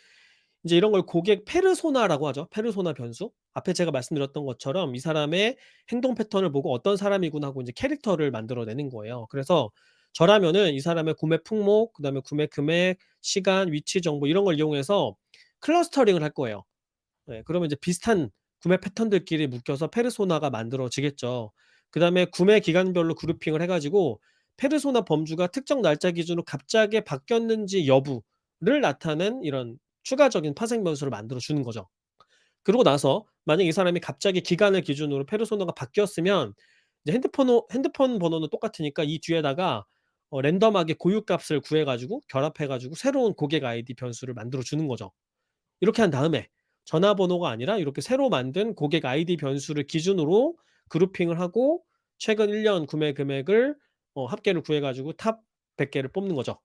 이제 이런 걸 고객 페르소나라고 하죠. 페르소나 변수. 앞에 제가 말씀드렸던 것처럼 이 사람의 행동 패턴을 보고 '어떤 사람이구나.' 하고 인제 캐릭터를 만들어 내는 거예요. 그래서 저라면은 이 사람의 구매 품목, 그다음에 구매 금액, 시간, 위치 정보 이런 걸 이용해서 클러스터링을 할 거예요. 네. 그러면 이제 비슷한 구매 패턴들끼리 묶여서 페르소나가 만들어지겠죠. 그다음에 구매 기간별로 그룹핑을 해 가지고 페르소나 범주가 특정 날짜 기준으로 갑자기 바뀌었는지 여부를 나타낸 이런 추가적인 파생 변수를 만들어 주는 거죠. 그러고 나서 만약에 이 사람이 갑자기 기간을 기준으로 페르소나가 바뀌었으면 이제 핸드폰 번호는 똑같으니까 이 뒤에다가 랜덤하게 고유값을 구해 가지고 결합해 가지고 새로운 고객 아이디 변수를 만들어 주는 거죠. 이렇게 한 다음에 전화번호가 아니라 이렇게 새로 만든 고객 아이디 변수를 기준으로 그룹핑을 하고 최근 1년 구매 금액을 합계를 구해 가지고 탑 100 개를 뽑는 거죠.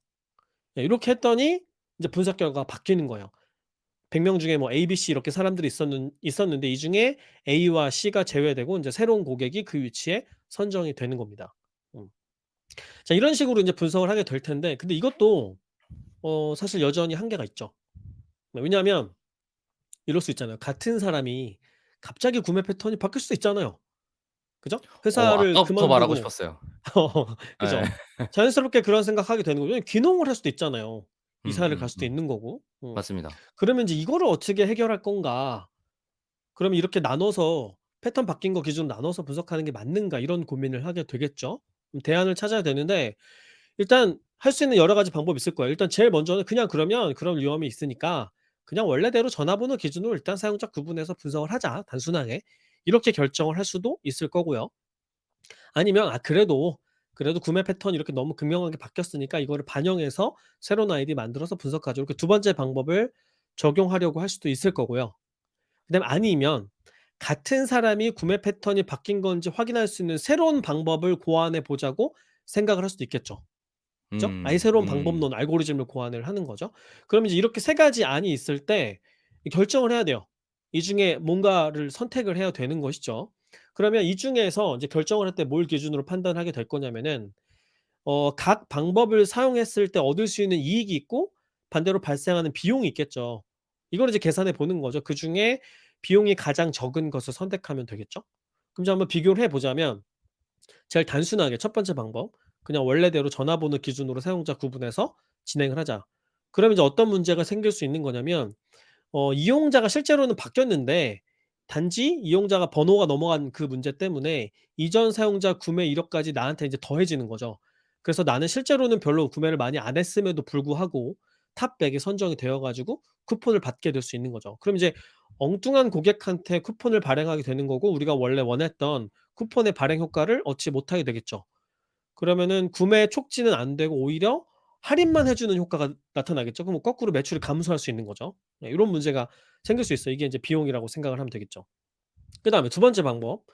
네, 이렇게 했더니 이제 분석 결과가 바뀌는 거예요. 100명 중에 뭐 A, B, C 이렇게 사람들이 있었는데 이 중에 A와 C가 제외되고 인제 새로운 고객이 그 위치에 선정이 되는 겁니다. 음. 자, 이런 식으로 인제 분석을 하게 될 텐데 근데 이것도 사실 여전히 한계가 있죠. 네, 왜냐하면 이럴 수 있잖아요. 같은 사람이 갑자기 구매 패턴이 바뀔 수도 있잖아요. 그죠? 회사를 아까부터 말하고 그만두고 싶었어요. 예. 그죠. 자연스럽게 그런 생각하게 되는 거죠. 왜냐면 귀농을 할 수도 있잖아요. 이사를 갈 수도 음음음. 있는 거고. 맞습니다. 그러면 인제 '이거를 어떻게 해결할 건가?' 그럼 이렇게 나눠서 패턴 바뀐 거 기준으로 나눠서 분석하는 게 맞는가 이런 고민을 하게 되겠죠. 대안을 찾아야 되는데 일단 할 수 있는 여러 가지 방법이 있을 거예요. 일단 제일 먼저는 그냥 그러면 그런 위험이 있으니까 그냥 원래대로 전화번호 기준으로 일단 사용자 구분해서 분석을 하자 단순하게. 이렇게 결정을 할 수도 있을 거고요. 아니면 그래도 구매 패턴이 이렇게 너무 극명하게 바뀌었으니까 이거를 반영해서 새로운 아이디 만들어서 분석하자. 이렇게 두 번째 방법을 적용하려고 할 수도 있을 거고요. 그다음에 아니면 같은 사람이 구매 패턴이 바뀐 건지 확인할 수 있는 새로운 방법을 고안해 보자고 생각을 할 수도 있겠죠. 그죠? 아예 새로운 음. 방법론 알고리즘을 고안을 하는 거죠. 그럼 이제 이렇게 세 가지 안이 있을 때 이 결정을 해야 돼요. 이 중에 뭔가를 선택을 해야 되는 것이죠. 그러면 이 중에서 이제 결정을 할 때 뭘 기준으로 판단하게 될 거냐면은 각 방법을 사용했을 때 얻을 수 있는 이익이 있고 반대로 발생하는 비용이 있겠죠. 이걸 이제 계산해 보는 거죠. 그중에 비용이 가장 적은 것을 선택하면 되겠죠. 그럼 이제 한번 비교를 해 보자면 제일 단순하게 첫 번째 방법 그냥 원래대로 전화번호 기준으로 사용자 구분해서 진행을 하자. 그러면 이제 어떤 문제가 생길 수 있는 거냐면 이용자가 실제로는 바뀌었는데 단지 이용자가 번호가 넘어간 그 문제 때문에 이전 사용자 구매 이력까지 나한테 이제 더해지는 거죠. 그래서 나는 실제로는 별로 구매를 많이 안 했음에도 불구하고 탑 100에 선정이 되어 가지고 쿠폰을 받게 될 수 있는 거죠. 그럼 이제 엉뚱한 고객한테 쿠폰을 발행하게 되는 거고 우리가 원래 원했던 쿠폰의 발행 효과를 얻지 못하게 되겠죠. 그러면은 구매 촉진은 안 되고 오히려 할인만 해 주는 효과가 나타나겠죠. 그럼 거꾸로 매출이 감소할 수 있는 거죠. 네, 이런 문제가 생길 수 있어요. 이게 인제 비용이라고 생각을 하면 되겠죠. 그다음에 두 번째 방법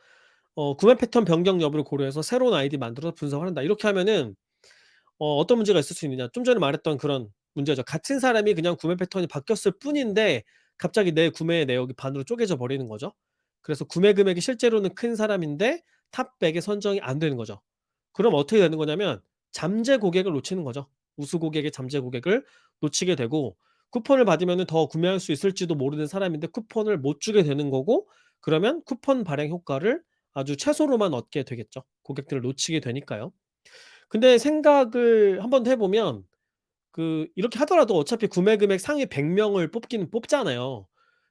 구매 패턴 변경 여부를 고려해서 새로운 아이디 만들어서 분석을 한다. 이렇게 하면은 어떤 문제가 있을 수 있느냐. 좀 전에 말했던 그런 문제죠. 같은 사람이 그냥 구매 패턴이 바뀌었을 뿐인데 갑자기 내 구매 내역이 반으로 쪼개져 버리는 거죠. 그래서 구매 금액이 실제로는 큰 사람인데 탑 100에 선정이 안 되는 거죠. 그럼 어떻게 되는 거냐면 잠재 고객을 놓치는 거죠. 우수 고객의 잠재 고객을 놓치게 되고 쿠폰을 받으면은 더 구매할 수 있을지도 모르는 사람인데 쿠폰을 못 주게 되는 거고 그러면 쿠폰 발행 효과를 아주 최소로만 얻게 되겠죠. 고객들을 놓치게 되니까요. 근데 생각을 한번 해 보면 이렇게 하더라도 어차피 구매 금액 상위 100 명을 뽑기는 뽑잖아요.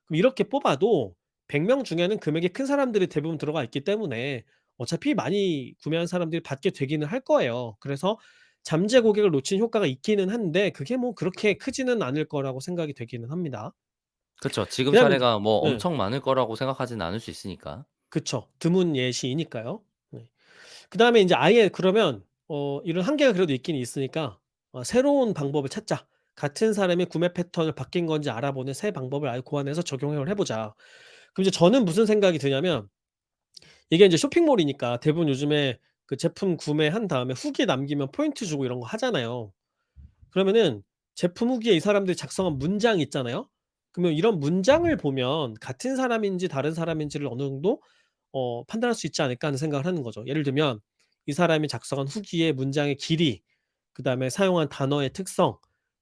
그럼 이렇게 뽑아도 100명 중에는 금액이 큰 사람들이 대부분 들어가 있기 때문에 어차피 많이 구매한 사람들이 받게 되기는 할 거예요. 그래서 잠재 고객을 놓친 효과가 있기는 한데 그게 뭐 그렇게 크지는 않을 거라고 생각이 되기는 합니다. 그쵸. 지금 그다음에 인제 사례가 뭐 네. 엄청 많을 거라고 생각하지는 않을 수 있으니까. 그쵸. 드문 예시이니까요. 네. 그다음에 인제 아예 그러면 이런 한계가 그래도 있긴 있으니까 '새로운 방법을 찾자. 같은 사람의 구매 패턴을 바뀐 건지 알아보는 새 방법을 아예 고안해서 적용을 해 보자.' 그럼 이제 저는 무슨 생각이 드냐면 이게 인제 쇼핑몰이니까 대부분 요즘에 그 제품 구매한 다음에 후기 남기면 포인트 주고 이런 거 하잖아요. 그러면은 제품 후기에 이 사람들이 작성한 문장이 있잖아요. 그러면 이런 문장을 보면 '같은 사람인지 다른 사람인지를 어느 정도 판단할 수 있지 않을까.' 하는 생각을 하는 거죠. 예를 들면 이 사람이 작성한 후기의 문장의 길이 그다음에 사용한 단어의 특성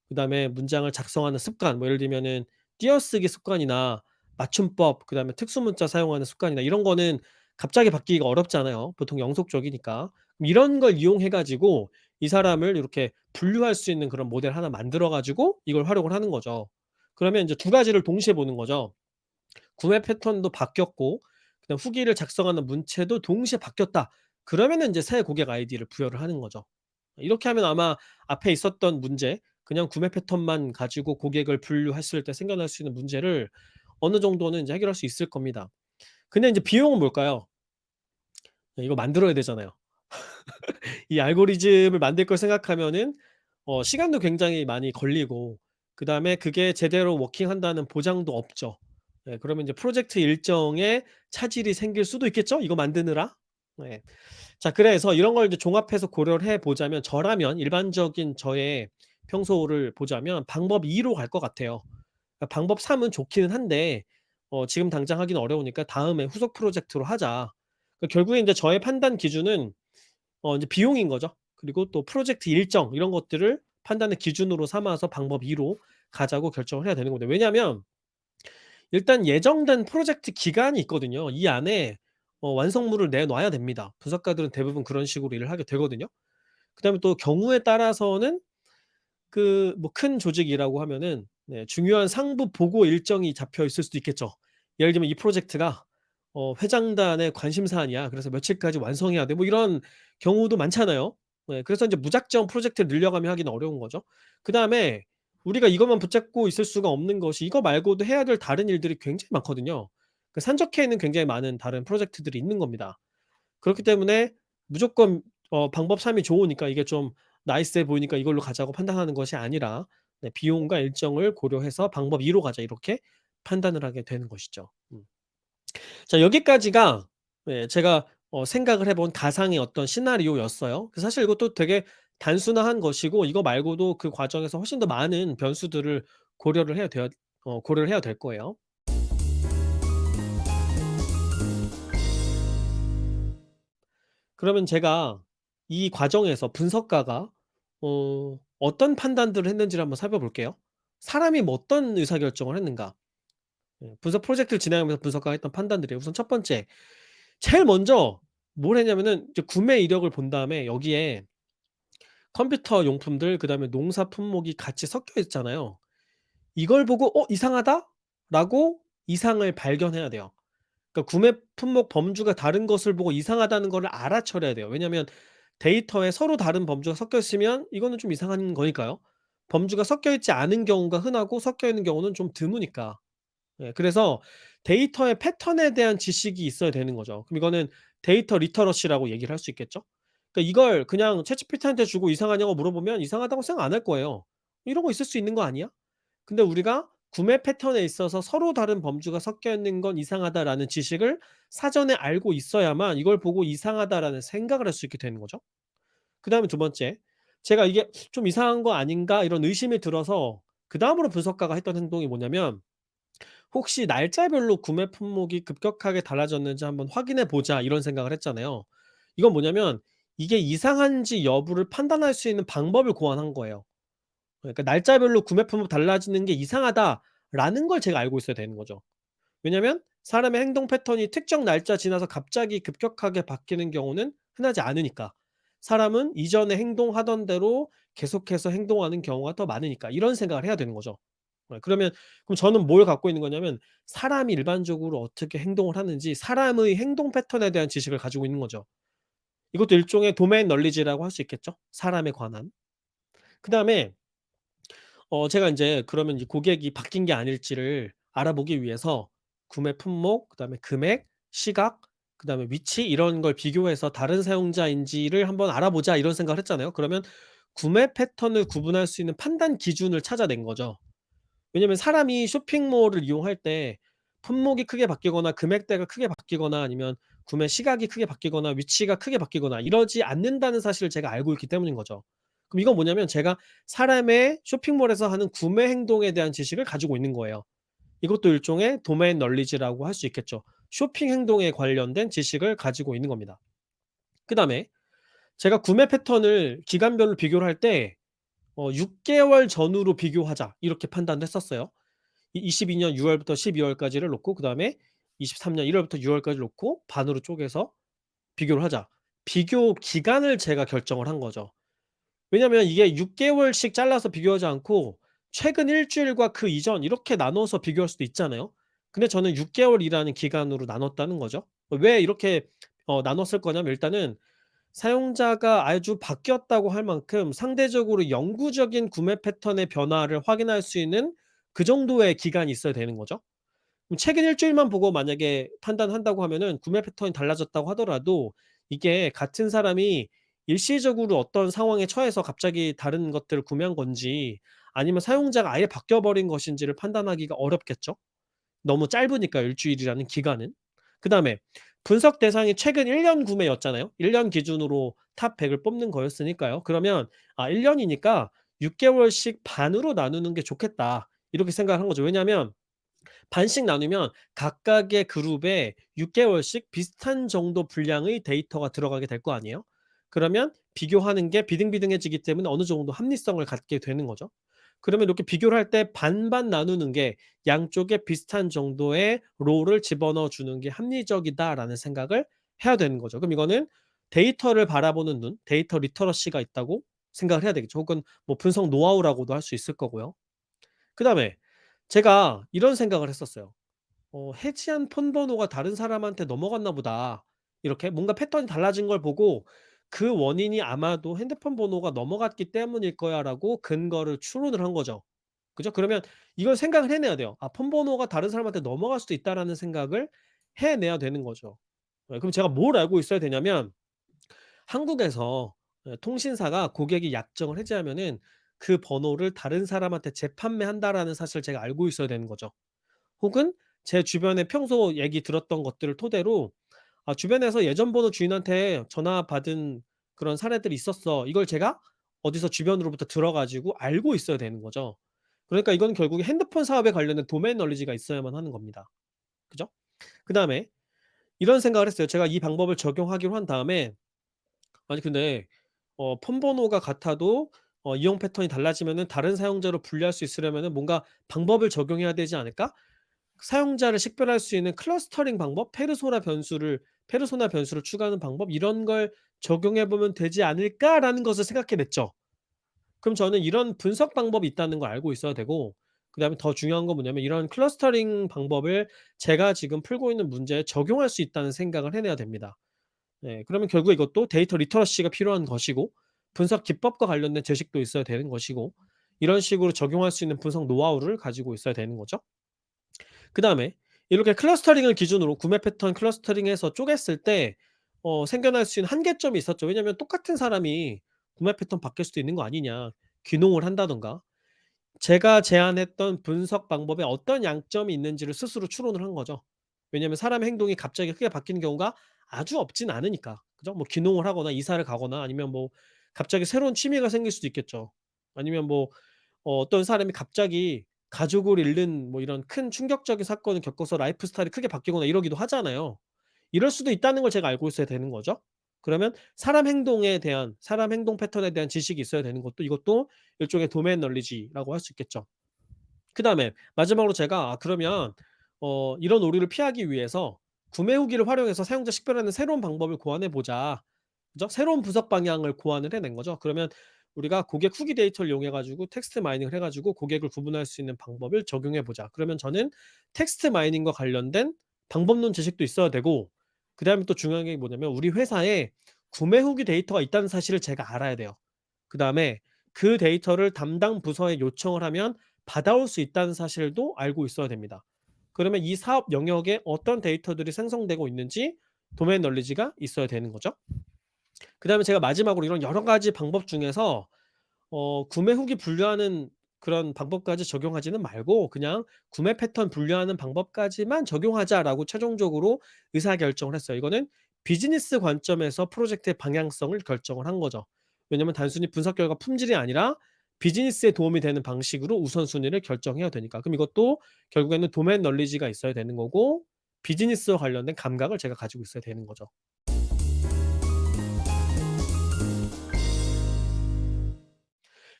그다음에 문장을 작성하는 습관 뭐 예를 들면은 띄어쓰기 습관이나 맞춤법 그다음에 특수문자 사용하는 습관이나 이런 거는 갑자기 바뀌기가 어렵잖아요. 보통 영속적이니까. 그럼 이런 걸 이용해 가지고 이 사람을 이렇게 분류할 수 있는 그런 모델 하나 만들어 가지고 이걸 활용을 하는 거죠. 그러면 인제 두 가지를 동시에 보는 거죠. 구매 패턴도 바뀌었고 그다음 후기를 작성하는 문체도 동시에 바뀌었다. 그러면은 인제 새 고객 아이디를 부여를 하는 거죠. 이렇게 하면 아마 앞에 있었던 문제 그냥 구매 패턴만 가지고 고객을 분류했을 때 생겨날 수 있는 문제를 어느 정도는 인제 해결할 수 있을 겁니다. 근데 인제 비용은 뭘까요? 이거 만들어야 되잖아요. 이 알고리즘을 만들 걸 생각하면은 시간도 굉장히 많이 걸리고, 그다음에 그게 제대로 워킹한다는 보장도 없죠. 예, 그러면 이제 프로젝트 일정에 차질이 생길 수도 있겠죠, 이거 만드느라? 네. 자, 그래서 이런 걸 이제 종합해서 고려를 해 보자면, 저라면 일반적인 저의 평소를 보자면 방법 2로 갈 것 같아요. 그러니까 방법 3은 좋기는 한데 지금 당장 하기는 어려우니까 "다음에 후속 프로젝트로 하자." 그러니까 결국에 인제 저의 판단 기준은 인제 비용인 거죠. 그리고 또 프로젝트 일정 이런 것들을 판단의 기준으로 삼아서 방법 2로 가자고 결정을 해야 되는 겁니다. 왜냐하면 일단 예정된 프로젝트 기간이 있거든요. 이 안에 완성물을 내놔야 됩니다. 분석가들은 대부분 그런 식으로 일을 하게 되거든요. 그다음에 또 경우에 따라서는 그 뭐 큰 조직이라고 하면은 네, 중요한 상부 보고 일정이 잡혀 있을 수도 있겠죠. 예를 들면 이 프로젝트가 회장단의 관심 사안이야. 그래서 며칠까지 완성해야 돼. 뭐 이런 경우도 많잖아요. 네, 그래서 인제 무작정 프로젝트를 늘려가며 하기는 어려운 거죠. 그다음에 우리가 이것만 붙잡고 있을 수가 없는 것이, 이거 말고도 해야 될 다른 일들이 굉장히 많거든요. 그 산적해 있는 굉장히 많은 다른 프로젝트들이 있는 겁니다. 그렇기 때문에 무조건 방법 3이 좋으니까, 이게 좀 나이스해 보이니까 이걸로 가자고 판단하는 것이 아니라 네, 비용과 일정을 고려해서 방법 2로 가자, 이렇게 판단을 하게 되는 것이죠. 자, 여기까지가 제가 생각을 해본 가상의 어떤 시나리오였어요. 그 사실 이것도 되게 단순화한 것이고, 이거 말고도 그 과정에서 훨씬 더 많은 변수들을 고려를 해야 되어 고려를 해야 될 거예요. 그러면 제가 이 과정에서 분석가가 어떤 판단들을 했는지를 한번 살펴볼게요. 사람이 뭐 어떤 의사결정을 했는가. 분석 프로젝트를 진행하면서 분석가가 했던 판단들이에요. 우선 첫 번째, 제일 먼저 뭘 했냐면은 이제 구매 이력을 본 다음에 여기에 컴퓨터 용품들, 그다음에 농사 품목이 같이 섞여 있잖아요. 이걸 보고 '어 이상하다.'라고 이상을 발견해야 돼요. 그러니까 구매 품목 범주가 다른 것을 보고 이상하다는 거를 알아차려야 돼요. 왜냐하면 데이터에 서로 다른 범주가 섞여 있으면 이거는 좀 이상한 거니까요. 범주가 섞여 있지 않은 경우가 흔하고 섞여 있는 경우는 좀 드무니까. 예, 그래서 데이터의 패턴에 대한 지식이 있어야 되는 거죠. 그럼 이거는 데이터 리터러시라고 얘기를 할 수 있겠죠. 그러니까 이걸 그냥 챗지피티한테 주고 이상하냐고 물어보면 이상하다고 생각 안 할 거예요. '이런 거 있을 수 있는 거 아니야?' 근데 우리가 구매 패턴에 있어서 서로 다른 범주가 섞여 있는 건 이상하다라는 지식을 사전에 알고 있어야만 이걸 보고 '이상하다.'라는 생각을 할 수 있게 되는 거죠. 그다음에 두 번째, 제가 '이게 좀 이상한 거 아닌가?' 이런 의심이 들어서 그다음으로 분석가가 했던 행동이 뭐냐면, '혹시 날짜별로 구매 품목이 급격하게 달라졌는지 한번 확인해 보자.' 이런 생각을 했잖아요. 이건 뭐냐면 이게 이상한지 여부를 판단할 수 있는 방법을 고안한 거예요. 그러니까 '날짜별로 구매 품목 달라지는 게 이상하다.'라는 걸 제가 알고 있어야 되는 거죠. 왜냐면 사람의 행동 패턴이 특정 날짜 지나서 갑자기 급격하게 바뀌는 경우는 흔하지 않으니까. 사람은 이전에 행동하던 대로 계속해서 행동하는 경우가 더 많으니까. 이런 생각을 해야 되는 거죠. 그러면 그럼 저는 뭘 갖고 있는 거냐면, 사람이 일반적으로 어떻게 행동을 하는지 사람의 행동 패턴에 대한 지식을 가지고 있는 거죠. 이것도 일종의 도메인 널리지라고 할 수 있겠죠, 사람에 관한. 그다음에 제가 인제 그러면 이 고객이 바뀐 게 아닐지를 알아보기 위해서 구매 품목, 그다음에 금액, 시각, 그다음에 위치, 이런 걸 비교해서 '다른 사용자인지를 한번 알아보자.' 이런 생각을 했잖아요. 그러면 구매 패턴을 구분할 수 있는 판단 기준을 찾아낸 거죠. 왜냐면 사람이 쇼핑몰을 이용할 때 품목이 크게 바뀌거나 금액대가 크게 바뀌거나 아니면 구매 시각이 크게 바뀌거나 위치가 크게 바뀌거나 이러지 않는다는 사실을 제가 알고 있기 때문인 거죠. 그럼 이건 뭐냐면 제가 사람의 쇼핑몰에서 하는 구매 행동에 대한 지식을 가지고 있는 거예요. 이것도 일종의 도메인 널리지라고 할 수 있겠죠. 쇼핑 행동에 관련된 지식을 가지고 있는 겁니다. 그다음에 제가 구매 패턴을 기간별로 비교를 할 때 ''6개월 전으로 비교하자.' 이렇게 판단을 했었어요. 이 22년 6 월부터 12 월까지를 놓고, 그다음에 23년 1 월부터 6 월까지를 놓고 반으로 쪼개서 비교를 하자. 비교 기간을 제가 결정을 한 거죠. 왜냐면 이게 6 개월씩 잘라서 비교하지 않고 최근 1 주일과 그 이전 이렇게 나눠서 비교할 수도 있잖아요. 근데 저는 6 개월이라는 기간으로 나눴다는 거죠. 왜 이렇게 나눴을 거냐면, 일단은 사용자가 아주 바뀌었다고 할 만큼 상대적으로 영구적인 구매 패턴의 변화를 확인할 수 있는 그 정도의 기간이 있어야 되는 거죠. 그럼 최근 1 주일만 보고 만약에 판단한다고 하면은 구매 패턴이 달라졌다고 하더라도 이게 같은 사람이 일시적으로 어떤 상황에 처해서 갑자기 다른 것들을 구매한 건지 아니면 사용자가 아예 바뀌어 버린 것인지를 판단하기가 어렵겠죠. 너무 짧으니까 일 주일이라는 기간은. 그다음에 분석 대상이 최근 1년 구매였잖아요. 1년 기준으로 탑 100을 뽑는 거였으니까요. 그러면 1 년이니까 6 개월씩 반으로 나누는 게 좋겠다. 이렇게 생각을 한 거죠. 왜냐하면 반씩 나누면 각각의 그룹에 6 개월씩 비슷한 정도 분량의 데이터가 들어가게 될 거 아니에요. 그러면 비교하는 게 비등비등해지기 때문에 어느 정도 합리성을 갖게 되는 거죠. 그러면 이렇게 비교를 할 때 반반 나누는 게 양쪽에 비슷한 정도의 롤을 집어넣어 주는 게 합리적이다라는 생각을 해야 되는 거죠. 그럼 이거는 데이터를 바라보는 눈, 데이터 리터러시가 있다고 생각을 해야 되겠죠. 혹은 뭐 분석 노하우라고도 할 수 있을 거고요. 그다음에 제가 이런 생각을 했었어요. '해지한 폰 번호가 다른 사람한테 넘어갔나 보다.' 이렇게 뭔가 패턴이 달라진 걸 보고 '그 원인이 아마도 핸드폰 번호가 넘어갔기 때문일 거야.'라고 근거를 추론을 한 거죠. 그죠? 그러면 이걸 생각을 해내야 돼요. '아 폰 번호가 다른 사람한테 넘어갈 수도 있다.'라는 생각을 해내야 되는 거죠. 그럼 제가 뭘 알고 있어야 되냐면 한국에서 통신사가 고객이 약정을 해지하면은 그 번호를 다른 사람한테 재판매한다라는 사실을 제가 알고 있어야 되는 거죠. 혹은 제 주변에 평소 얘기 들었던 것들을 토대로 주변에서 예전 번호 주인한테 전화 받은 그런 사례들이 있었어. 이걸 제가 어디서 주변으로부터 들어 가지고 알고 있어야 되는 거죠. 그러니까 이건 결국에 핸드폰 사업에 관련된 도메인 널리지가 있어야만 하는 겁니다. 그죠? 그다음에 이런 생각을 했어요. 제가 이 방법을 적용하기로 한 다음에 아니 근데 폰 번호가 같아도 이용 패턴이 달라지면은 다른 사용자로 분류할 수 있으려면은 뭔가 방법을 적용해야 되지 않을까? 사용자를 식별할 수 있는 클러스터링 방법, 페르소나 변수를 추가하는 방법 이런 걸 적용해 보면 되지 않을까라는 것을 생각해 냈죠. 그럼 저는 이런 분석 방법이 있다는 걸 알고 있어야 되고 그다음에 더 중요한 건 뭐냐면 이런 클러스터링 방법을 제가 지금 풀고 있는 문제에 적용할 수 있다는 생각을 해내야 됩니다. 네. 그러면 결국 이것도 데이터 리터러시가 필요한 것이고 분석 기법과 관련된 지식도 있어야 되는 것이고 이런 식으로 적용할 수 있는 분석 노하우를 가지고 있어야 되는 거죠. 그다음에 이렇게 클러스터링을 기준으로 구매 패턴 클러스터링해서 쪼갰을 때 생겨날 수 있는 한계점이 있었죠. 왜냐하면 똑같은 사람이 구매 패턴 바뀔 수도 있는 거 아니냐. 귀농을 한다든가. 제가 제안했던 분석 방법에 어떤 양점이 있는지를 스스로 추론을 한 거죠. 왜냐하면 사람의 행동이 갑자기 크게 바뀌는 경우가 아주 없진 않으니까. 그죠? 뭐 귀농을 하거나 이사를 가거나 아니면 뭐 갑자기 새로운 취미가 생길 수도 있겠죠. 아니면 뭐 어떤 사람이 갑자기 가족을 잃는 뭐 이런 큰 충격적인 사건을 겪어서 라이프 스타일이 크게 바뀌거나 이러기도 하잖아요. 이럴 수도 있다는 걸 제가 알고 있어야 되는 거죠. 그러면 사람 행동 패턴에 대한 지식이 있어야 되는 것도 이것도 일종의 도메인 널리지라고 할 수 있겠죠. 그다음에 마지막으로 제가 그러면 이런 오류를 피하기 위해서 구매 후기를 활용해서 사용자 식별하는 새로운 방법을 고안해 보자. 그죠? 새로운 분석 방향을 고안을 해낸 거죠. 그러면 우리가 고객 후기 데이터를 이용해 가지고 텍스트 마이닝을 해 가지고 고객을 구분할 수 있는 방법을 적용해 보자. 그러면 저는 텍스트 마이닝과 관련된 방법론 지식도 있어야 되고 그다음에 또 중요한 게 뭐냐면 우리 회사에 구매 후기 데이터가 있다는 사실을 제가 알아야 돼요. 그다음에 그 데이터를 담당 부서에 요청을 하면 받아올 수 있다는 사실도 알고 있어야 됩니다. 그러면 이 사업 영역에 어떤 데이터들이 생성되고 있는지 도메인 널리지가 있어야 되는 거죠. 그다음에 제가 마지막으로 이런 여러 가지 방법 중에서 구매 후기 분류하는 그런 방법까지 적용하지는 말고 그냥 '구매 패턴 분류하는 방법까지만 적용하자.'라고 최종적으로 의사결정을 했어요. 이거는 비즈니스 관점에서 프로젝트의 방향성을 결정을 한 거죠. 왜냐면 단순히 분석 결과 품질이 아니라 비즈니스에 도움이 되는 방식으로 우선순위를 결정해야 되니까. 그럼 이것도 결국에는 도메인 널리지가 있어야 되는 거고 비즈니스와 관련된 감각을 제가 가지고 있어야 되는 거죠.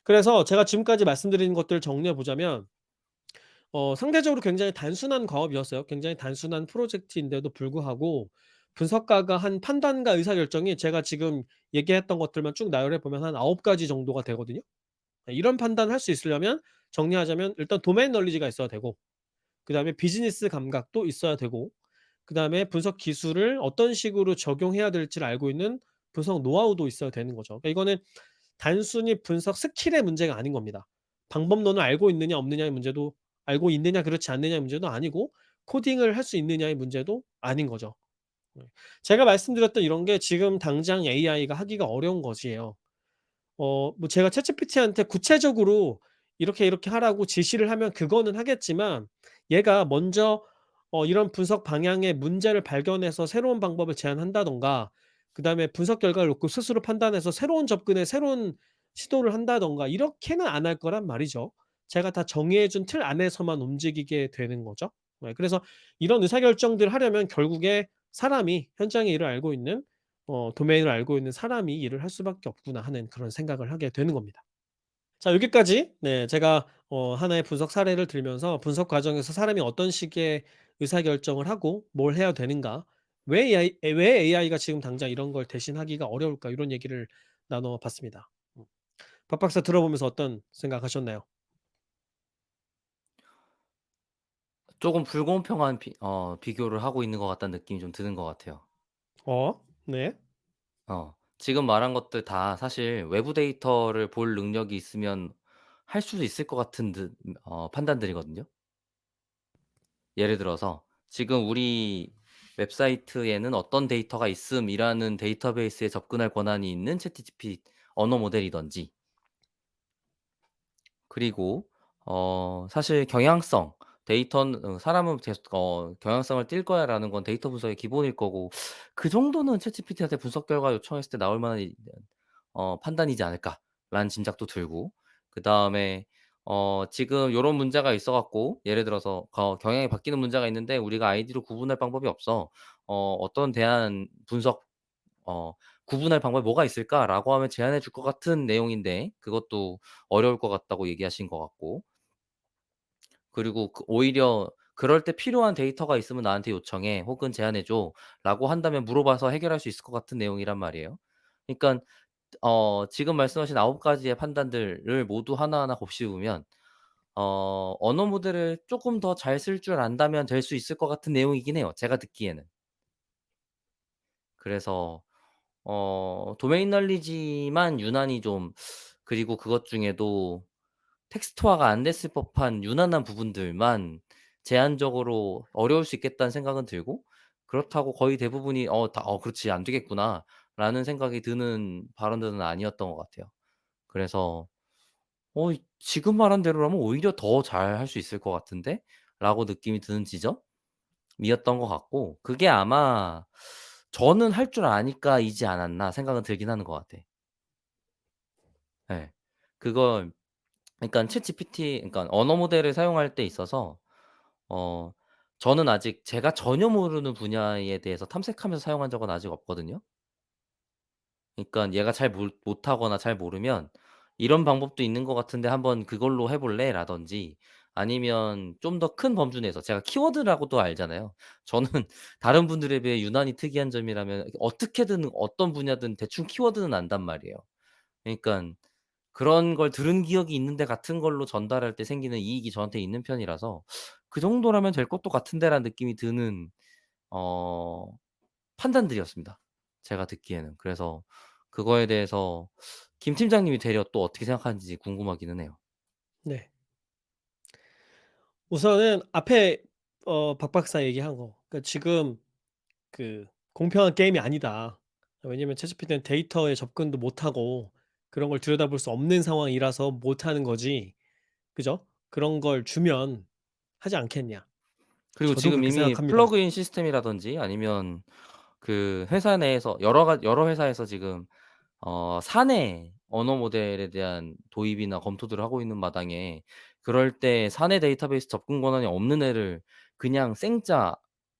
그래서 제가 지금까지 말씀드린 것들을 정리해 보자면 상대적으로 굉장히 단순한 과업이었어요. 굉장히 단순한 프로젝트인데도 불구하고 분석가가 한 판단과 의사결정이 제가 지금 얘기했던 것들만 쭉 나열해 보면 한 9 가지 정도가 되거든요. 네, 이런 판단을 할 수 있으려면 정리하자면 일단 도메인 널리지가 있어야 되고 그다음에 비즈니스 감각도 있어야 되고 그다음에 분석 기술을 어떤 식으로 적용해야 될지를 알고 있는 분석 노하우도 있어야 되는 거죠. 그러니까 이거는 단순히 분석 스킬의 문제가 아닌 겁니다. 방법론을 알고 있느냐 없느냐의 문제도 알고 있느냐 그렇지 않느냐의 문제도 아니고 코딩을 할 수 있느냐의 문제도 아닌 거죠. 네. 제가 말씀드렸던 이런 게 지금 당장 AI가 하기가 어려운 거지요. 뭐 제가 챗GPT한테 구체적으로 이렇게 이렇게 하라고 지시를 하면 그거는 하겠지만 얘가 먼저 이런 분석 방향의 문제를 발견해서 새로운 방법을 제안한다든가 그다음에 분석 결과를 놓고 스스로 판단해서 새로운 접근에 새로운 시도를 한다든가 이렇게는 안 할 거란 말이죠. 제가 다 정해해 준 틀 안에서만 움직이게 되는 거죠. 네, 그래서 이런 의사결정들을 하려면 결국에 사람이 현장의 일을 알고 있는 도메인을 알고 있는 사람이 일을 할 수밖에 없구나 하는 그런 생각을 하게 되는 겁니다. 자 여기까지 네 제가 하나의 분석 사례를 들면서 분석 과정에서 사람이 어떤 식의 의사결정을 하고 뭘 해야 되는가, 왜 AI가 지금 당장 이런 걸 대신하기가 어려울까 이런 얘기를 나눠 봤습니다. 박 박사 들어보면서 어떤 생각하셨나요? 조금 불공평한 비교를 하고 있는 것 같다는 느낌이 좀 드는 것 같아요. 네. 지금 말한 것들 다 사실 외부 데이터를 볼 능력이 있으면 할 수도 있을 것 같은 판단들이거든요. 예를 들어서 지금 우리 웹사이트에는 어떤 데이터가 있음이라는 데이터베이스에 접근할 권한이 있는 챗GPT 언어 모델이든지, 그리고 사실 경향성, 데이터는 사람은 계속 "경향성을 띌 거야."라는 건 데이터 분석의 기본일 거고, 그 정도는 챗GPT한테 분석 결과 요청했을 때 나올 만한 판단이지 않을까라는 짐작도 들고, 그다음에 지금 요런 문제가 있어 갖고 예를 들어서 경향이 바뀌는 문제가 있는데 우리가 아이디로 구분할 방법이 없어. 어떤 대안 분석 어 "구분할 방법이 뭐가 있을까?"라고 하면 제안해 줄 것 같은 내용인데, 그것도 어려울 것 같다고 얘기하신 것 같고, 그리고 오히려 "그럴 때 필요한 데이터가 있으면 나한테 요청해." 혹은 "제안해 줘."라고 한다면 물어봐서 해결할 수 있을 것 같은 내용이란 말이에요. 그러니깐 지금 말씀하신 9 가지의 판단들을 모두 하나하나 곱씹으면 언어 모델을 쪼끔 더 잘 쓸 줄 안다면 될 수 있을 것 같은 내용이긴 해요, 제가 듣기에는. 그래서 도메인 널리지만 유난히 좀, 그리고 그것 중에도 텍스트화가 안 됐을 법한 유난한 부분들만 제한적으로 어려울 수 있겠다는 생각은 들고, 그렇다고 거의 대부분이 다 '그렇지. 안 되겠구나.'라는 생각이 드는 발언들은 아니었던 것 같아요. 그래서 지금 말한 대로라면 오히려 더 잘할 수 있을 것 같은데?'라고 느낌이 드는 지점이었던 것 같고, 그게 아마 '저는 할 줄 아니까.'이지 않았나 생각은 들긴 하는 것 같아. 예. 그걸 그러니깐 챗GPT, 그러니까 언어 모델을 사용할 때 있어서 어 저는 아직 제가 전혀 모르는 분야에 대해서 탐색하면서 사용한 적은 아직 없거든요. 그러니깐 얘가 잘 못하거나 잘 모르면 "이런 방법도 있는 것 같은데 한번 그걸로 해 볼래?"라든지, 아니면 좀 더 큰 범주 내에서 제가 키워드라고도 알잖아요. 저는 다른 분들에 비해 유난히 특이한 점이라면 어떻게든 어떤 분야든 대충 키워드는 안단 말이에요. 그러니깐 그런 걸 들은 기억이 있는데 같은 걸로 전달할 때 생기는 이익이 저한테 있는 편이라서 '그 정도라면 될 것도 같은데.'라는 느낌이 드는 어 판단들이었습니다, 제가 듣기에는. 그래서 그거에 대해서 김 팀장님이 되려 또 어떻게 생각하는지 궁금하기는 해요. 네. 우선은 앞에 박 박사 얘기한 거 그러니까 지금 그 "공평한 게임이 아니다." 왜냐면 챗GPT는 데이터에 접근도 못하고 그런 걸 들여다볼 수 없는 상황이라서 못하는 거지 그죠? "그런 걸 주면 하지 않겠냐." 그리고 저도 지금 그렇게 이미 생각합니다. 플러그인 시스템이라든지 아니면 그 회사 내에서 여러 회사에서 지금 사내 언어 모델에 대한 도입이나 검토들을 하고 있는 마당에, 그럴 때 사내 데이터베이스 접근 권한이 없는 애를 그냥 생짜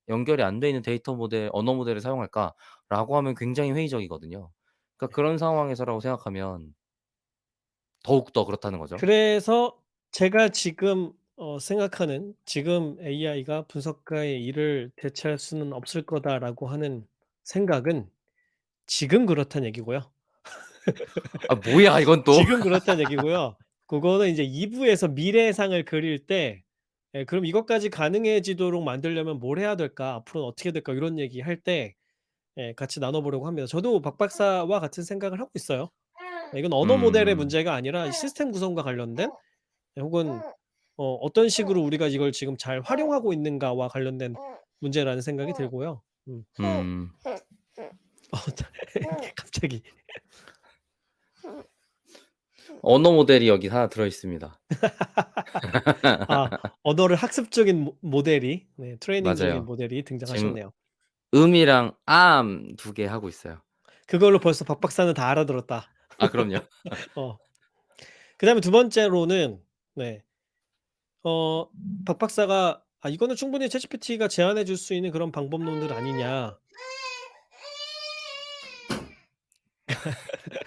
연결이 안 돼 있는 데이터 모델 언어 모델을 사용할까라고 하면 굉장히 회의적이거든요. 그러니까 네. 그런 상황에서라고 생각하면 더욱더 그렇다는 거죠. 그래서 제가 지금 생각하는 '지금 AI가 분석가의 일을 대체할 수는 없을 거다.'라고 하는 생각은 지금 그렇다는 얘기고요. 아 뭐야 이건 또. 지금 그렇다는 얘기고요. 그거는 이제 2 부에서 미래상을 그릴 때 '그럼 이것까지 가능해지도록 만들려면 뭘 해야 될까? 앞으로는 어떻게 될까?' 요런 얘기할 때 같이 나눠 보려고 합니다. 저도 박 박사와 같은 생각을 하고 있어요. 이건 언어 모델의 음. 문제가 아니라 이 시스템 구성과 관련된 혹은 어떤 식으로 우리가 이걸 지금 잘 활용하고 있는가와 관련된 문제라는 생각이 들고요. 음. 음. 어 갑자기. 언어 모델이 여기 하나 들어 있습니다. 아 언어를 학습적인 모델이 네 트레이닝 중인 맞아요. 모델이 지금 등장하셨네요. 음이랑 두 개 하고 있어요. 그걸로 벌써 박 박사는 다 알아들었다. 아 그럼요. 어. 그다음에 두 번째로는 네 어 박 박사가 "아 이거는 충분히 챗GPT가 제안해 줄 수 있는 그런 방법론들 아니냐."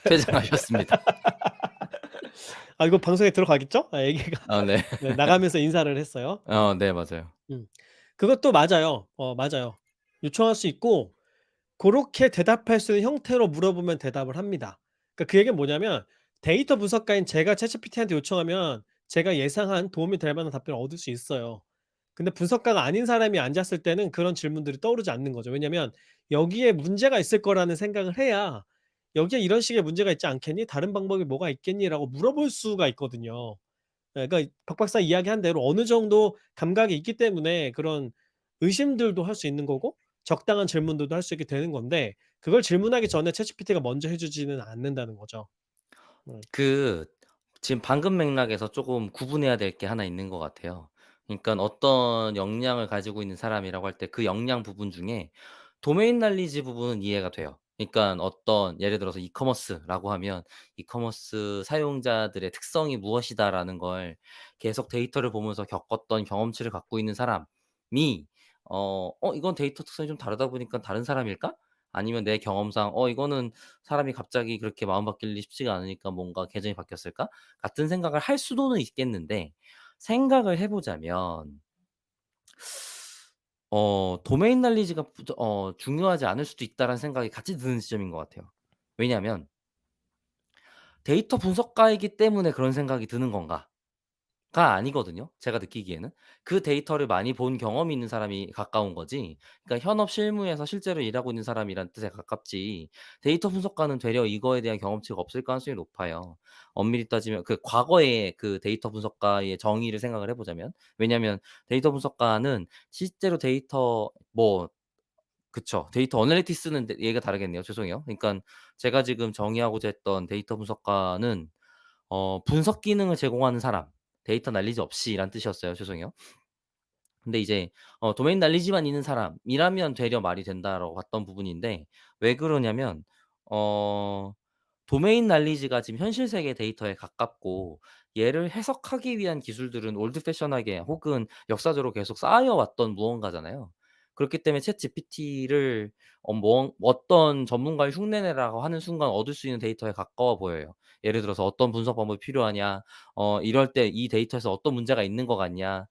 퇴장하셨습니다. 아 이거 방송에 들어가겠죠? 아 얘기가 아 네. 네 나가면서 인사를 했어요. 네 맞아요. 음. 그것도 맞아요. 맞아요. 요청할 수 있고 고렇게 대답할 수 있는 형태로 물어보면 대답을 합니다. 그러니까 그 얘기는 뭐냐면 데이터 분석가인 제가 챗GPT한테 요청하면 제가 예상한 도움이 될 만한 답변을 얻을 수 있어요. 근데 분석가가 아닌 사람이 앉았을 때는 그런 질문들이 떠오르지 않는 거죠. 왜냐면 여기에 문제가 있을 거라는 생각을 해야 "여기에 이런 식의 문제가 있지 않겠니? 다른 방법이 뭐가 있겠니?"라고 물어볼 수가 있거든요. 예 그러니까 박 박사 이야기한 대로 어느 정도 감각이 있기 때문에 그런 의심들도 할 수 있는 거고 적당한 질문들도 할 수 있게 되는 건데 그걸 질문하기 전에 챗GPT가 먼저 해 주지는 않는다는 거죠. 음. 그 지금 방금 맥락에서 쪼금 구분해야 될 게 하나 있는 것 같아요. 그러니깐 어떤 역량을 가지고 있는 사람이라고 할 때 그 역량 부분 중에 도메인 날리지 부분은 이해가 돼요. 그러니깐 어떤 예를 들어서 이커머스라고 하면 '이커머스 사용자들의 특성이 무엇이다.'라는 걸 계속 데이터를 보면서 겪었던 경험치를 갖고 있는 사람이 이건 데이터 특성이 좀 다르다 보니까 다른 사람일까?' 아니면 내 경험상 '이거는 사람이 갑자기 그렇게 마음 바뀔 일이 쉽지가 않으니까 뭔가 계정이 바뀌었을까?' 같은 생각을 할 수도는 있겠는데 생각을 해 보자면 도메인 날리지가 중요하지 않을 수도 있다라는 생각이 같이 드는 지점인 것 같아요. 왜냐하면 '데이터 분석가이기 때문에 그런 생각이 드는 건가?' 가 아니거든요 제가 느끼기에는. 그 데이터를 많이 본 경험이 있는 사람이 가까운 거지 그러니까 현업 실무에서 실제로 일하고 있는 사람이란 뜻에 가깝지 데이터 분석가는 되려 이거에 대한 경험치가 없을 가능성이 높아요. 엄밀히 따지면 그 과거의 그 데이터 분석가의 정의를 생각을 해 보자면. 왜냐하면 데이터 분석가는 실제로 데이터 그쵸. 데이터 어널리티스는 얘기가 다르겠네요. 죄송해요. 그러니깐 제가 지금 정의하고자 했던 데이터 분석가는 분석 기능을 제공하는 사람, 데이터 날리지 없이란 뜻이었어요. 죄송해요. 근데 이제 도메인 날리지만 있는 사람이라면 되려 말이 된다라고 봤던 부분인데 왜 그러냐면 어 도메인 날리지가 지금 현실 세계 데이터에 가깝고 얘를 해석하기 위한 기술들은 올드 패셔너하게 혹은 역사적으로 계속 쌓여 왔던 무언가잖아요. 그렇기 때문에 챗GPT를 어떤 전문가를 흉내내라고 하는 순간 얻을 수 있는 데이터에 가까워 보여요. 예를 들어서 "어떤 분석 방법이 필요하냐?" "이럴 때 이 데이터에서 어떤 문제가 있는 것 같냐?"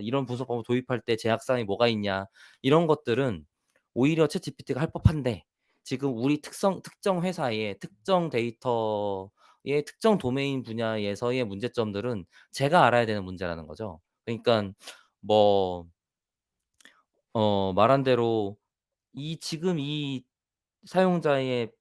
"이런 분석 방법 도입할 때 제약 사항이 뭐가 있냐?" 이런 것들은 오히려 챗GPT가 할 법한데 지금 우리 특정 회사의 특정 데이터의 특정 도메인 분야에서의 문제점들은 제가 알아야 되는 문제라는 거죠. 그러니깐 뭐 말한 대로 지금 이 사용자의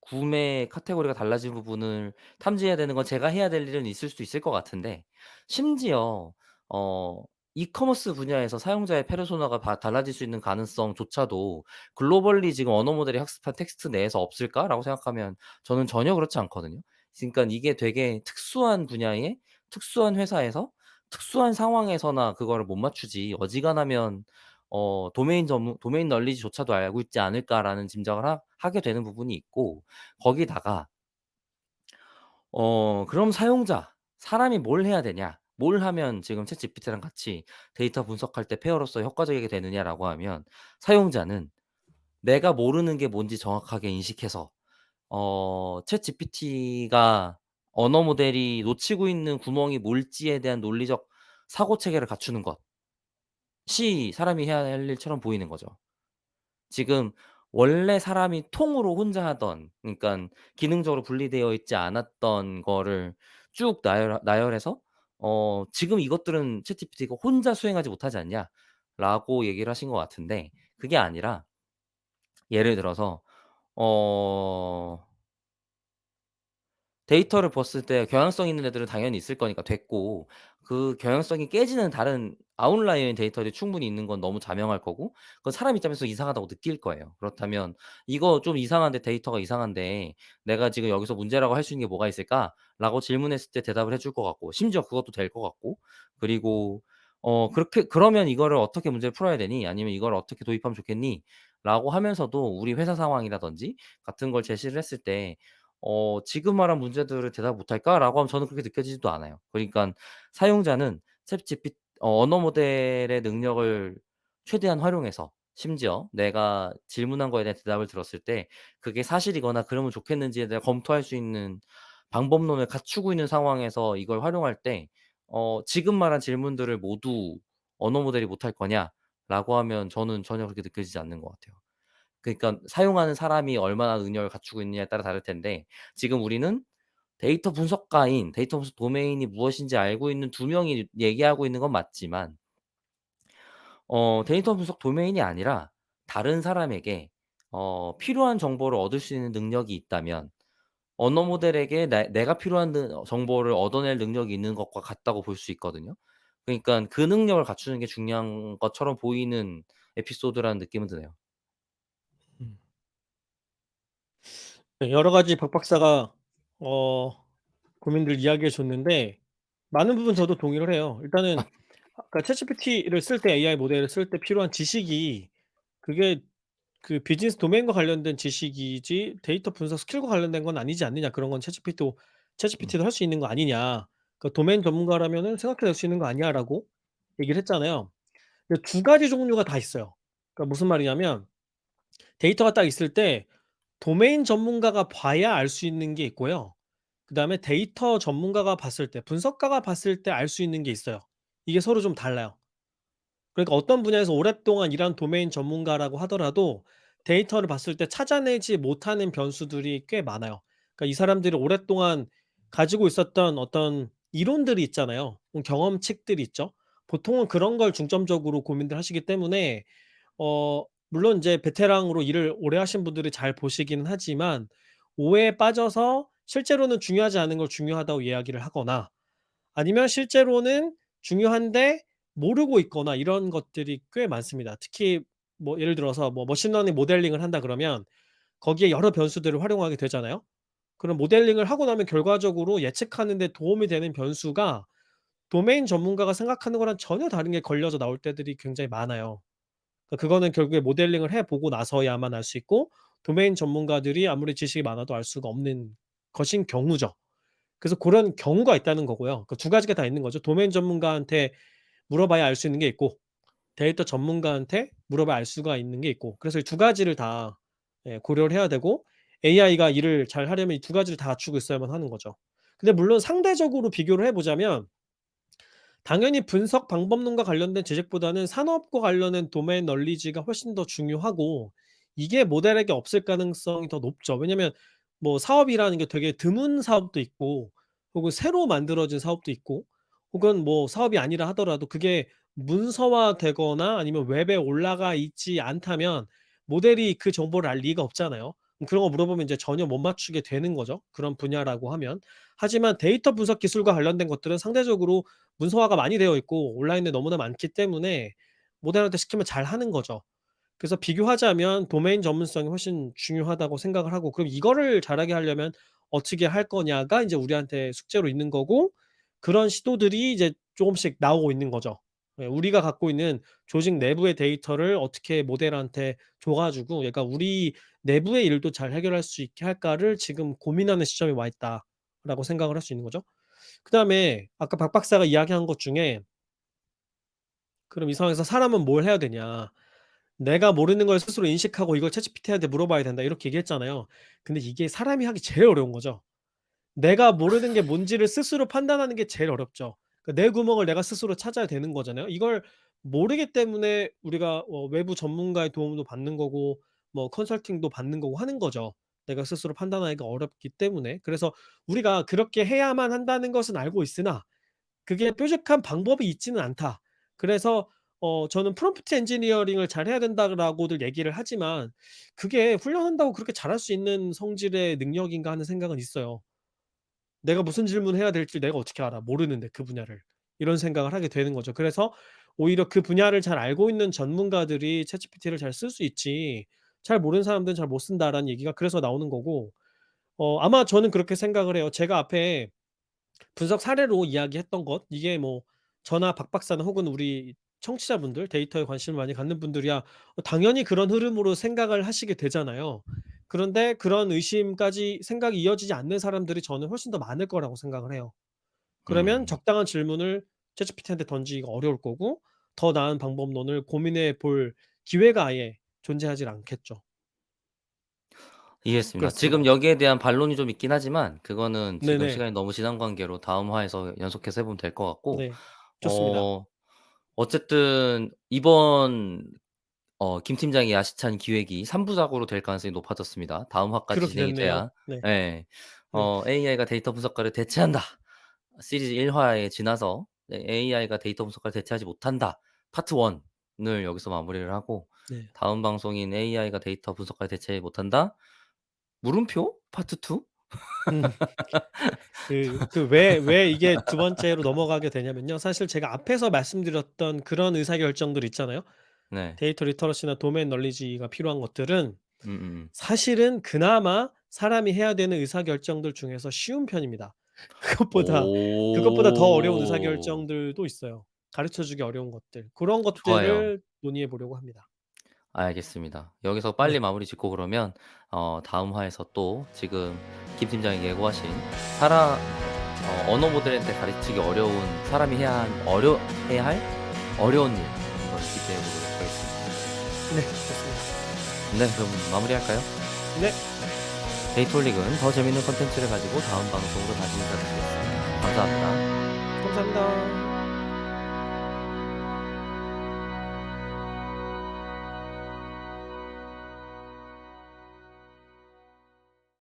구매 카테고리가 달라진 부분을 탐지해야 되는 건 제가 해야 될 일은 있을 수도 있을 것 같은데 심지어 어 이커머스 분야에서 사용자의 페르소나가 달라질 수 있는 가능성조차도 '글로벌리 지금 언어 모델이 학습한 텍스트 내에서 없을까?'라고 생각하면 저는 전혀 그렇지 않거든요. 그러니깐 이게 되게 특수한 분야의 특수한 회사에서 특수한 상황에서나 그거를 못 맞추지 어지간하면 '도메인 널리지조차도 알고 있지 않을까.'라는 짐작을 하게 되는 부분이 있고 거기다가 그럼 사람이 뭘 해야 되냐? 뭘 하면 지금 챗GPT랑 같이 데이터 분석할 때 페어로서 효과적이게 되느냐라고 하면 사용자는 내가 모르는 게 뭔지 정확하게 인식해서 챗GPT가 언어 모델이 놓치고 있는 구멍이 뭘지에 대한 논리적 사고 체계를 갖추는 것이 사람이 해야 할 일처럼 보이는 거죠. 지금 원래 사람이 통으로 혼자 하던 그러니깐 기능적으로 분리되어 있지 않았던 거를 쭉 나열해서 "지금 이것들은 챗GPT가 혼자 수행하지 못하지 않냐?"라고 얘기를 하신 것 같은데 그게 아니라 예를 들어서 어 데이터를 봤을 때 경향성 있는 애들은 당연히 있을 거니까 됐고, 그 경향성이 깨지는 다른 아웃라이어인 데이터들이 충분히 있는 건 너무 자명할 거고, 그건 사람 입장에서 이상하다고 느낄 거예요. 그렇다면 "이거 좀 이상한데, 데이터가 이상한데 내가 지금 여기서 문제라고 할 수 있는 게 뭐가 있을까?"라고 질문했을 때 대답을 해줄 것 같고, 심지어 그것도 될 것 같고, 그리고 그렇게 "그러면 이거를 어떻게 문제를 풀어야 되니? 아니면 이걸 어떻게 도입하면 좋겠니?" 라고 하면서도 우리 회사 상황이라든지 같은 걸 제시를 했을 때 "지금 말한 문제들을 대답 못할까?"라고 하면 저는 그렇게 느껴지지도 않아요. 그러니깐 사용자는 챗GPT 언어 모델의 능력을 최대한 활용해서, 심지어 내가 질문한 거에 대한 대답을 들었을 때 그게 사실이거나 그러면 좋겠는지에 대해 검토할 수 있는 방법론을 갖추고 있는 상황에서 이걸 활용할 때 지금 말한 질문들을 모두 언어 모델이 못할 거냐라고 하면 저는 전혀 그렇게 느껴지지 않는 것 같아요. 그러니까 사용하는 사람이 얼마나 능력을 갖추고 있느냐에 따라 다를 텐데, 지금 우리는 데이터 분석가인, 데이터 분석 도메인이 무엇인지 알고 있는 두 명이 얘기하고 있는 건 맞지만, 데이터 분석 도메인이 아니라 다른 사람에게 필요한 정보를 얻을 수 있는 능력이 있다면 언어 모델에게 내가 필요한 정보를 얻어낼 능력이 있는 것과 같다고 볼 수 있거든요. 그러니깐 그 능력을 갖추는 게 중요한 것처럼 보이는 에피소드라는 느낌은 드네요. 음. 네, 여러 가지 박 박사가 어 고민들 이야기해 줬는데 많은 부분 저도 동의를 해요. 일단은 아까 챗GPT를 쓸 때 AI 모델을 쓸 때 필요한 지식이 그게 그 비즈니스 도메인과 관련된 지식이지 데이터 분석 스킬과 관련된 건 아니지 않느냐. 그런 건 음. 챗GPT도 할 수 있는 거 아니냐. 그 도메인 전문가라면은 생각해 낼 수 있는 거 아니야라고 얘기를 했잖아요. 근데 두 가지 종류가 다 있어요. 그러니까 무슨 말이냐면 데이터가 딱 있을 때 도메인 전문가가 봐야 알 수 있는 게 있고요. 그다음에 데이터 전문가가 봤을 때 분석가가 봤을 때 알 수 있는 게 있어요. 이게 서로 좀 달라요. 그러니까 어떤 분야에서 오랫동안 일한 도메인 전문가라고 하더라도 데이터를 봤을 때 찾아내지 못하는 변수들이 꽤 많아요. 그러니까 이 사람들이 오랫동안 가지고 있었던 어떤 이론들이 있잖아요. 경험칙들이 있죠. 보통은 그런 걸 중점적으로 고민들 하시기 때문에 물론 인제 베테랑으로 일을 오래 하신 분들이 잘 보시기는 하지만 오해에 빠져서 실제로는 중요하지 않은 걸 중요하다고 이야기를 하거나 아니면 실제로는 중요한데 모르고 있거나 이런 것들이 꽤 많습니다. 특히 뭐 예를 들어서 뭐 머신러닝 모델링을 한다 그러면 거기에 여러 변수들을 활용하게 되잖아요. 그럼 모델링을 하고 나면 결과적으로 예측하는 데 도움이 되는 변수가 도메인 전문가가 생각하는 거랑 전혀 다른 게 걸려져 나올 때들이 굉장히 많아요. 그거는 결국에 모델링을 해 보고 나서야만 알 수 있고 도메인 전문가들이 아무리 지식이 많아도 알 수가 없는 것인 경우죠. 그래서 고런 경우가 있다는 거고요. 그 두 가지가 다 있는 거죠. 도메인 전문가한테 물어봐야 알 수 있는 게 있고 데이터 전문가한테 물어봐야 알 수가 있는 게 있고 그래서 이 두 가지를 다 고려를 해야 되고 AI가 일을 잘하려면 이 두 가지를 다 갖추고 있어야만 하는 거죠. 근데 물론 상대적으로 비교를 해 보자면 당연히 분석 방법론과 관련된 지식보다는 산업과 관련된 도메인 널리지가 훨씬 더 중요하고 이게 모델에게 없을 가능성이 더 높죠. 왜냐면 뭐 사업이라는 게 되게 드문 사업도 있고 혹은 새로 만들어진 사업도 있고 혹은 뭐 사업이 아니라 하더라도 그게 문서화되거나 아니면 웹에 올라가 있지 않다면 모델이 그 정보를 알 리가 없잖아요. 그런 거 물어보면 이제 전혀 못 맞추게 되는 거죠, 그런 분야라고 하면. 하지만 데이터 분석 기술과 관련된 것들은 상대적으로 문서화가 많이 되어 있고 온라인에 너무나 많기 때문에 모델한테 시키면 잘하는 거죠. 그래서 비교하자면 도메인 전문성이 훨씬 중요하다고 생각을 하고 그럼 이거를 잘하게 하려면 어떻게 할 거냐가 인제 우리한테 숙제로 있는 거고 그런 시도들이 이제 쪼금씩 나오고 있는 거죠. 예 우리가 갖고 있는 조직 내부의 데이터를 어떻게 모델한테 줘 가지고 얘가 우리 내부의 일도 잘 해결할 수 있게 할까를 지금 고민하는 시점에 와 있다라고 생각을 할 수 있는 거죠. 그다음에 아까 박 박사가 이야기한 것 중에 "그럼 이 상황에서 사람은 뭘 해야 되냐. 내가 모르는 걸 스스로 인식하고 이걸 챗GPT한테 물어봐야 된다." 이렇게 얘기했잖아요. 근데 이게 사람이 하기 제일 어려운 거죠. 내가 모르는 게 뭔지를 스스로 판단하는 게 제일 어렵죠. 내 구멍을 내가 스스로 찾아야 되는 거잖아요. 이걸 모르기 때문에 우리가 외부 전문가의 도움도 받는 거고 뭐 컨설팅도 받는 거고 하는 거죠. 내가 스스로 판단하기가 어렵기 때문에. 그래서 우리가 그렇게 해야만 한다는 것은 알고 있으나 그게 뾰족한 방법이 있지는 않다. 그래서 저는 프롬프트 엔지니어링을 잘해야 된다라고들 얘기를 하지만 그게 훈련한다고 그렇게 잘할 수 있는 성질의 능력인가 하는 생각은 있어요. 내가 무슨 질문해야 될지 내가 어떻게 알아. 모르는데 그 분야를. 이런 생각을 하게 되는 거죠. 그래서 오히려 그 분야를 잘 알고 있는 전문가들이 챗GPT를 잘 쓸 수 있지 잘 모르는 사람들은 잘 못 쓴다라는 얘기가 그래서 나오는 거고 아마 저는 그렇게 생각을 해요. 제가 앞에 분석 사례로 이야기했던 것 이게 뭐 저나 박 박사나 혹은 우리 청취자분들 데이터에 관심을 많이 갖는 분들이야 당연히 그런 흐름으로 생각을 하시게 되잖아요. 그런데 그런 의심까지 생각이 이어지지 않는 사람들이 저는 훨씬 더 많을 거라고 생각을 해요. 그러면 음. 적당한 질문을 챗GPT한테 던지기가 어려울 거고 더 나은 방법론을 고민해 볼 기회가 아예 존재하질 않겠죠. 이해했습니다. 지금 그렇습니다. 여기에 대한 반론이 좀 있긴 하지만 그거는 지금 네네. 시간이 너무 지난 관계로 다음 화에서 연속해서 해 보면 될 것 같고 네. 좋습니다. 어 어쨌든 이번 김 팀장의 야심찬 기획이 3 부작으로 될 가능성이 높아졌습니다. 다음 화까지 그렇게 진행이 됐네요. 돼야 네. 예. 네. "AI가 데이터 분석가를 대체한다." 시리즈 1 화에 지나서 네 "AI가 데이터 분석가를 대체하지 못한다." 파트 1을 여기서 마무리를 하고 네. 다음 방송인 "AI가 데이터 분석가를 대체하지 못한다." 물음표 파트 2? 음. 왜 이게 두 번째로 넘어가게 되냐면요. 사실 제가 앞에서 말씀드렸던 그런 의사결정들 있잖아요. 네. 데이터 리터러시나 도메인 널리지가 필요한 것들은 음음음. 사실은 그나마 사람이 해야 되는 의사결정들 중에서 쉬운 편입니다. 그것보다 그것보다 더 어려운 오. 의사결정들도 있어요. 가르쳐 주기 어려운 것들. 고런 좋아요. 것들을 논의해 보려고 합니다. 알겠습니다. 여기서 빨리 네. 마무리 짓고 그러면 다음 화에서 또 지금 김 팀장이 예고하신 사람 언어 모델한테 가르치기 어려운 사람이 해야 할 어려운 일 한번 기대해 보도록 하겠습니다. 네. 좋습니다. 네 그럼 마무리할까요? 네. 데이터올릭은 더 재밌는 콘텐츠를 가지고 다음 방송으로 다시 인사드리겠습니다. 감사합니다. 감사합니다.